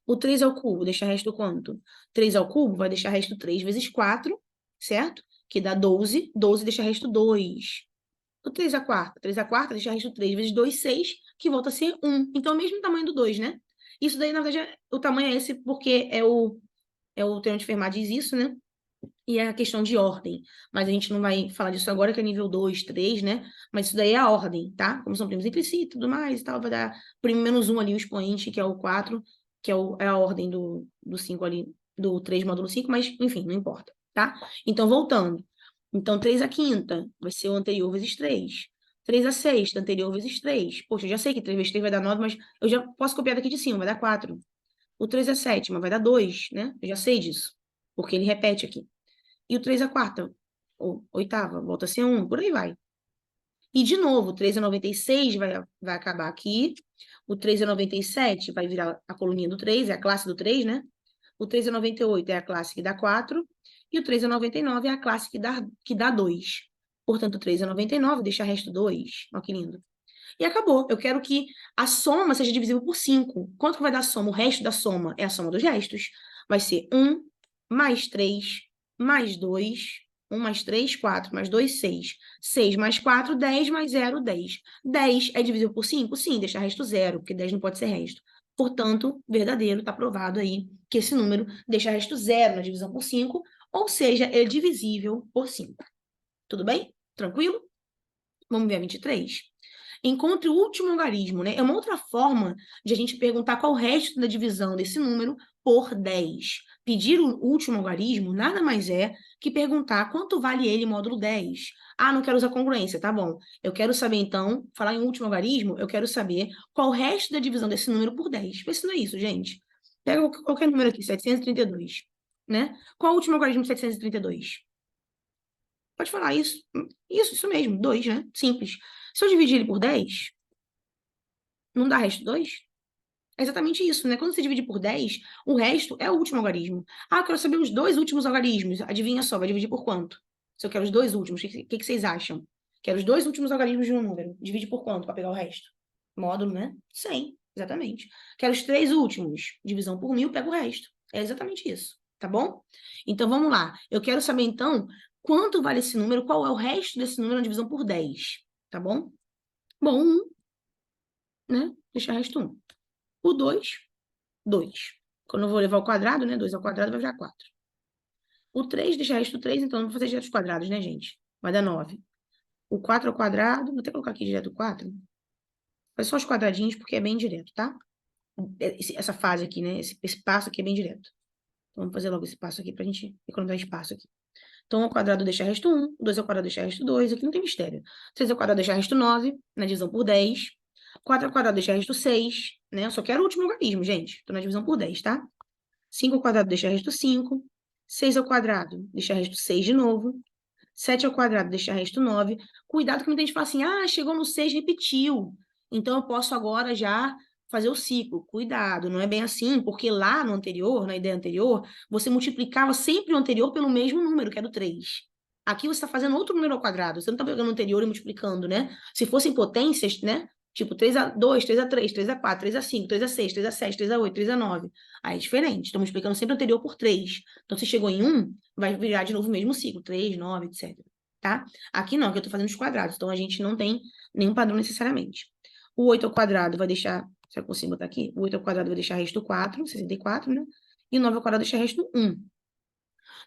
A: O 3 ao cubo deixa resto quanto? 3 ao cubo vai deixar resto 3 vezes 4, certo? Que dá 12. 12 deixa resto 2. O 3 à quarta. 3 à quarta deixa resto 3 vezes 2, 6, que volta a ser 1. Então, é o mesmo tamanho do 2, né? Isso daí, na verdade, o tamanho é esse porque é o teorema de Fermat diz isso, né? E é a questão de ordem. Mas a gente não vai falar disso agora, que é nível 2, 3, né? Mas isso daí é a ordem, tá? Como são primos entre si e tudo mais e tal, vai dar primo menos 1 ali, o expoente, que é o 4, que é a ordem do 5 ali, do 3 módulo 5, mas, enfim, não importa, tá? Então, voltando. Então, 3 à quinta vai ser o anterior vezes 3. 3 à sexta, anterior vezes 3. Poxa, eu já sei que 3 vezes 3 vai dar 9, mas eu já posso copiar daqui de cima, vai dar 4. O 3 à sétima vai dar 2, né? Eu já sei disso, porque ele repete aqui. E o 3 à quarta, ou oitava, volta a ser 1, por aí vai. E, de novo, o 3 a 96 vai acabar aqui. O 3 a 97 vai virar a coluninha do 3, é a classe do 3, né? O 3 a 98 é a classe que dá 4. E o 3 a 99 é a classe que dá 2. Portanto, 3 a 99 deixa resto 2. Olha que lindo. E acabou. Eu quero que a soma seja divisível por 5. Quanto que vai dar a soma? O resto da soma é a soma dos restos. Vai ser 1 mais 3 mais 2. 1 mais 3, 4 mais 2, 6. 6 mais 4, 10 mais 0, 10. 10 é divisível por 5? Sim, deixa resto 0, porque 10 não pode ser resto. Portanto, verdadeiro, está provado aí que esse número deixa resto 0 na divisão por 5, ou seja, ele é divisível por 5. Tudo bem? Tranquilo? Vamos ver a 23? Encontre o último algarismo, né? É uma outra forma de a gente perguntar qual o resto da divisão desse número por 10. Pedir o último algarismo nada mais é que perguntar quanto vale ele módulo 10. Ah, não quero usar congruência, tá bom. Eu quero saber, então, falar em último algarismo, eu quero saber qual o resto da divisão desse número por 10. Vê se não é isso, gente. Pega qualquer número aqui, 732, né? Qual o último algarismo de 732? Pode falar isso. Isso mesmo, 2, né? Simples. Se eu dividir ele por 10, não dá resto 2? É exatamente isso, né? Quando você divide por 10, o resto é o último algarismo. Ah, eu quero saber os dois últimos algarismos. Adivinha só, vai dividir por quanto? Se eu quero os dois últimos, o que vocês acham? Quero os dois últimos algarismos de um número. Divide por quanto para pegar o resto? Módulo, né? 100, exatamente. Quero os três últimos. Divisão por 1000, pega o resto. É exatamente isso, tá bom? Então, vamos lá. Eu quero saber, então, quanto vale esse número, qual é o resto desse número na divisão por 10, tá bom? Bom, 1, né? Deixa o resto 1. O 2, 2. Quando eu vou levar ao quadrado, né? 2 ao quadrado vai virar 4. O 3 deixa o resto 3, então não vou fazer direto os quadrados, né, gente? Vai dar 9. O 4 ao quadrado, vou até colocar aqui direto o 4. Faz só os quadradinhos, porque é bem direto, tá? Essa fase aqui, né? Esse passo aqui é bem direto. Então, vamos fazer logo esse passo aqui pra gente economizar espaço aqui. Então, ao quadrado deixa resto 1, 2 ao quadrado deixa resto 2, aqui não tem mistério. 3 ao quadrado deixa resto 9, na divisão por 10. 4 ao quadrado deixa resto 6, né? Eu só quero o último logaritmo, gente. Tô na divisão por 10, tá? 5 ao quadrado deixa resto 5. 6 ao quadrado deixa resto 6 de novo. 7 ao quadrado deixa resto 9. Cuidado que muita gente fala assim, ah, chegou no 6, repetiu. Então, eu posso agora já fazer o ciclo. Cuidado, não é bem assim, porque lá no anterior, na ideia anterior, você multiplicava sempre o anterior pelo mesmo número, que era o 3. Aqui você está fazendo outro número ao quadrado, você não está pegando o anterior e multiplicando, né? Se fossem potências, né? Tipo 3 a 2, 3 a 3, 3 a 4, 3 a 5, 3 a 6, 3 a 7, 3 a 8, 3 a 9. Aí é diferente, estamos multiplicando sempre o anterior por 3. Então, se chegou em 1, vai virar de novo o mesmo ciclo, 3, 9, etc. Tá? Aqui não, aqui eu estou fazendo os quadrados, então a gente não tem nenhum padrão necessariamente. O 8 ao quadrado vai deixar, se eu consigo botar aqui, o 8 ao quadrado vai deixar resto 4, 64, né? E o 9 ao quadrado deixa resto 1.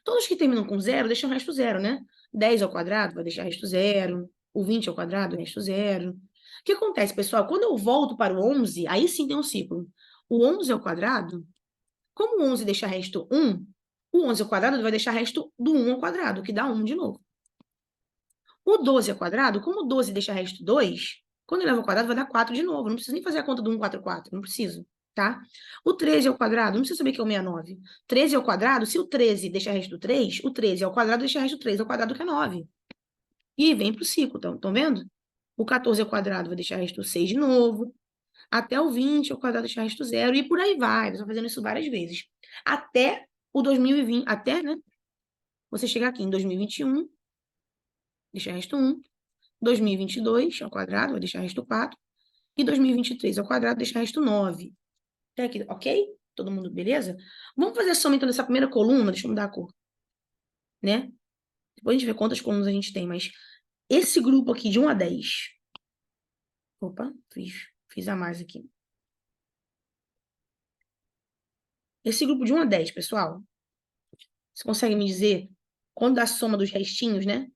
A: Todos que terminam com 0 deixam resto 0, né? 10 ao quadrado vai deixar resto 0, o 20 ao quadrado, resto 0. O que acontece, pessoal? Quando eu volto para o 11, aí sim tem um ciclo. O 11 ao quadrado, como o 11 deixa resto 1, o 11 ao quadrado vai deixar resto do 1 ao quadrado, que dá 1 de novo. O 12 ao quadrado, como o 12 deixa resto 2, quando eu levo ao quadrado vai dar 4 de novo. Não preciso nem fazer a conta do 1, 4, 4. Não preciso, tá? O 13 ao quadrado, não precisa saber que é o 69. 13 ao quadrado, se o 13 deixa resto 3, o 13 ao quadrado deixa resto 3 ao quadrado, que é 9. E vem pro ciclo, estão vendo? O 14 ao quadrado vai deixar resto 6 de novo. Até o 20 ao quadrado deixar resto 0. E por aí vai. Você vai fazendo isso várias vezes. Até o 2020, até, né? Você chegar aqui em 2021, deixa resto 1. 2022 ao quadrado, vai deixar resto 4. E 2023 ao quadrado, deixar resto 9. Até aqui, ok? Todo mundo beleza? Vamos fazer a soma, então, dessa primeira coluna. Deixa eu mudar a cor, né? Depois a gente vê quantas colunas a gente tem, mas esse grupo aqui, de 1 a 10. Opa, fiz a mais aqui. Esse grupo de 1 a 10, pessoal, você consegue me dizer quando dá a soma dos restinhos, né?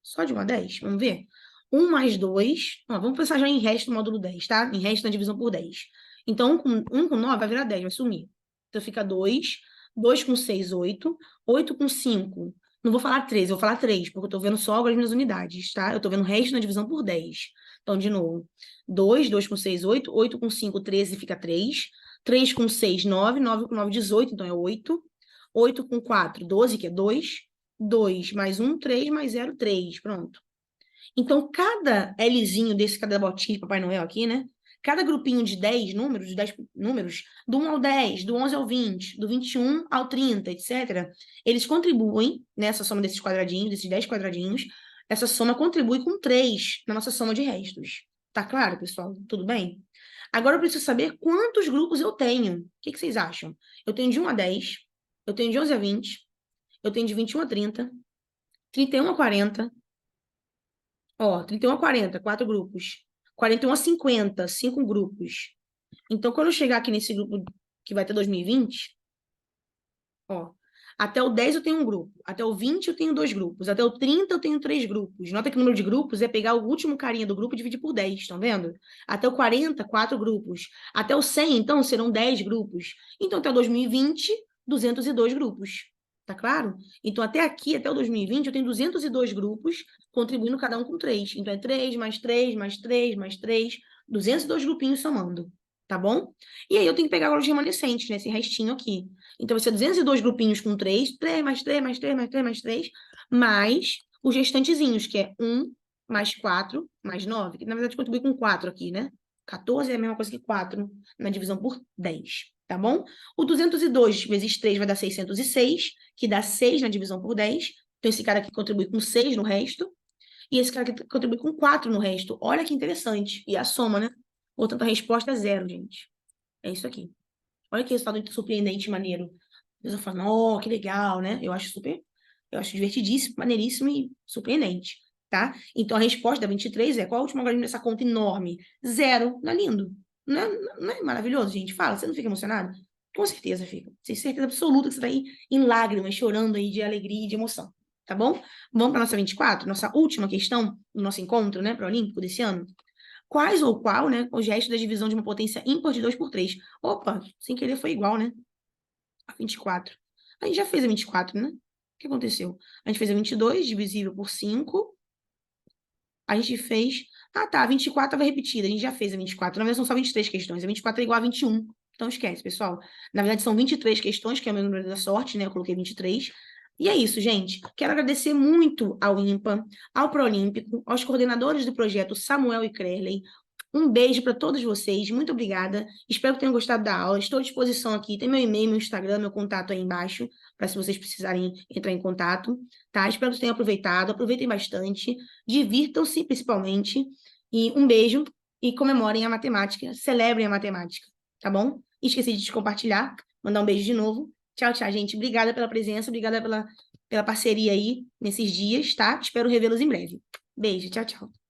A: Só de 1 a 10, vamos ver? 1 mais 2, ó, vamos pensar já em resto do módulo 10, tá? Em resto na divisão por 10. Então, 1 com 9 vai virar 10, vai sumir. Então, fica 2, 2 com 6, 8, 8 com 5, Não vou falar 13, eu vou falar 3, porque eu tô vendo só agora as minhas unidades, tá? Eu tô vendo o resto na divisão por 10. Então, de novo, 2, 2 com 6, 8, 8 com 5, 13, fica 3. 3 com 6, 9, 9 com 9, 18, então é 8. 8 com 4, 12, que é 2. 2 mais 1, 3, mais 0, 3. Pronto. Então, cada Lzinho desse, cada botinha de Papai Noel aqui, né? Cada grupinho de 10 números, do 1 ao 10, do 11 ao 20, do 21 ao 30, etc., eles contribuem nessa soma desses quadradinhos, desses 10 quadradinhos, essa soma contribui com 3 na nossa soma de restos. Tá claro, pessoal? Tudo bem? Agora eu preciso saber quantos grupos eu tenho. O que vocês acham? Eu tenho de 1 a 10, eu tenho de 11 a 20, eu tenho de 21 a 30, 31 a 40, ó, 31 a 40, 4 grupos. 41 a 50, 5 grupos. Então, quando eu chegar aqui nesse grupo que vai ter 2020, ó, até o 10 eu tenho um grupo, até o 20 eu tenho 2 grupos, até o 30 eu tenho 3 grupos. Nota que o número de grupos é pegar o último carinha do grupo e dividir por 10, estão vendo? Até o 40, 4 grupos. Até o 100, então, serão 10 grupos. Então, até o 2020, 202 grupos. Tá claro? Então, até aqui, até o 2020, eu tenho 202 grupos, contribuindo cada um com 3. Então, é 3 mais 3 mais 3 mais 3, 202 grupinhos somando. Tá bom? E aí eu tenho que pegar agora os remanescentes, né? Esse restinho aqui. Então, vai ser 202 grupinhos com 3, 3 mais 3 mais 3 mais 3 mais 3, mais os restantezinhos, que é 1 mais 4 mais 9, que na verdade contribui com 4 aqui, né? 14 é a mesma coisa que 4 na divisão por 10, tá bom? O 202 vezes 3 vai dar 606, que dá 6 na divisão por 10. Então, esse cara aqui contribui com 6 no resto. E esse cara aqui contribui com 4 no resto. Olha que interessante. E a soma, né? Portanto, a resposta é 0, gente. É isso aqui. Olha que resultado surpreendente, maneiro. A pessoa fala, oh, que legal, né? Eu acho divertidíssimo, maneiríssimo e surpreendente, tá? Então, a resposta da 23 é, qual a última algarismo dessa conta enorme? 0. Não é lindo? Não é maravilhoso, gente? Fala, você não fica emocionado? Com certeza fica. Tenho certeza absoluta que você tá aí em lágrimas, chorando aí de alegria e de emoção, tá bom? Vamos para nossa 24, nossa última questão do nosso encontro, né, para o Olímpico desse ano. Quais ou qual, né, os restos da divisão de uma potência ímpar de 2 por 3? Opa, sem querer foi igual, né? A 24. A gente já fez a 24, né? O que aconteceu? A gente fez a 22 divisível por 5. A gente fez... Ah, tá, a 24 estava repetida. A gente já fez a 24. Na verdade, são só 23 questões. A 24 é igual a 21. Então, esquece, pessoal. Na verdade, são 23 questões, que é o meu número da sorte, né? Eu coloquei 23. E é isso, gente. Quero agradecer muito ao IMPA, ao Proolímpico, aos coordenadores do projeto Samuel e Crerley. Um beijo para todos vocês. Muito obrigada. Espero que tenham gostado da aula. Estou à disposição aqui. Tem meu e-mail, meu Instagram, meu contato aí embaixo, para se vocês precisarem entrar em contato, tá? Espero que tenham aproveitado. Aproveitem bastante. Divirtam-se, principalmente. E um beijo. E comemorem a matemática. Celebrem a matemática, tá bom? Esqueci de te compartilhar. Mandar um beijo de novo. Tchau, tchau, gente. Obrigada pela presença. Obrigada pela parceria aí nesses dias, tá? Espero revê-los em breve. Beijo. Tchau, tchau.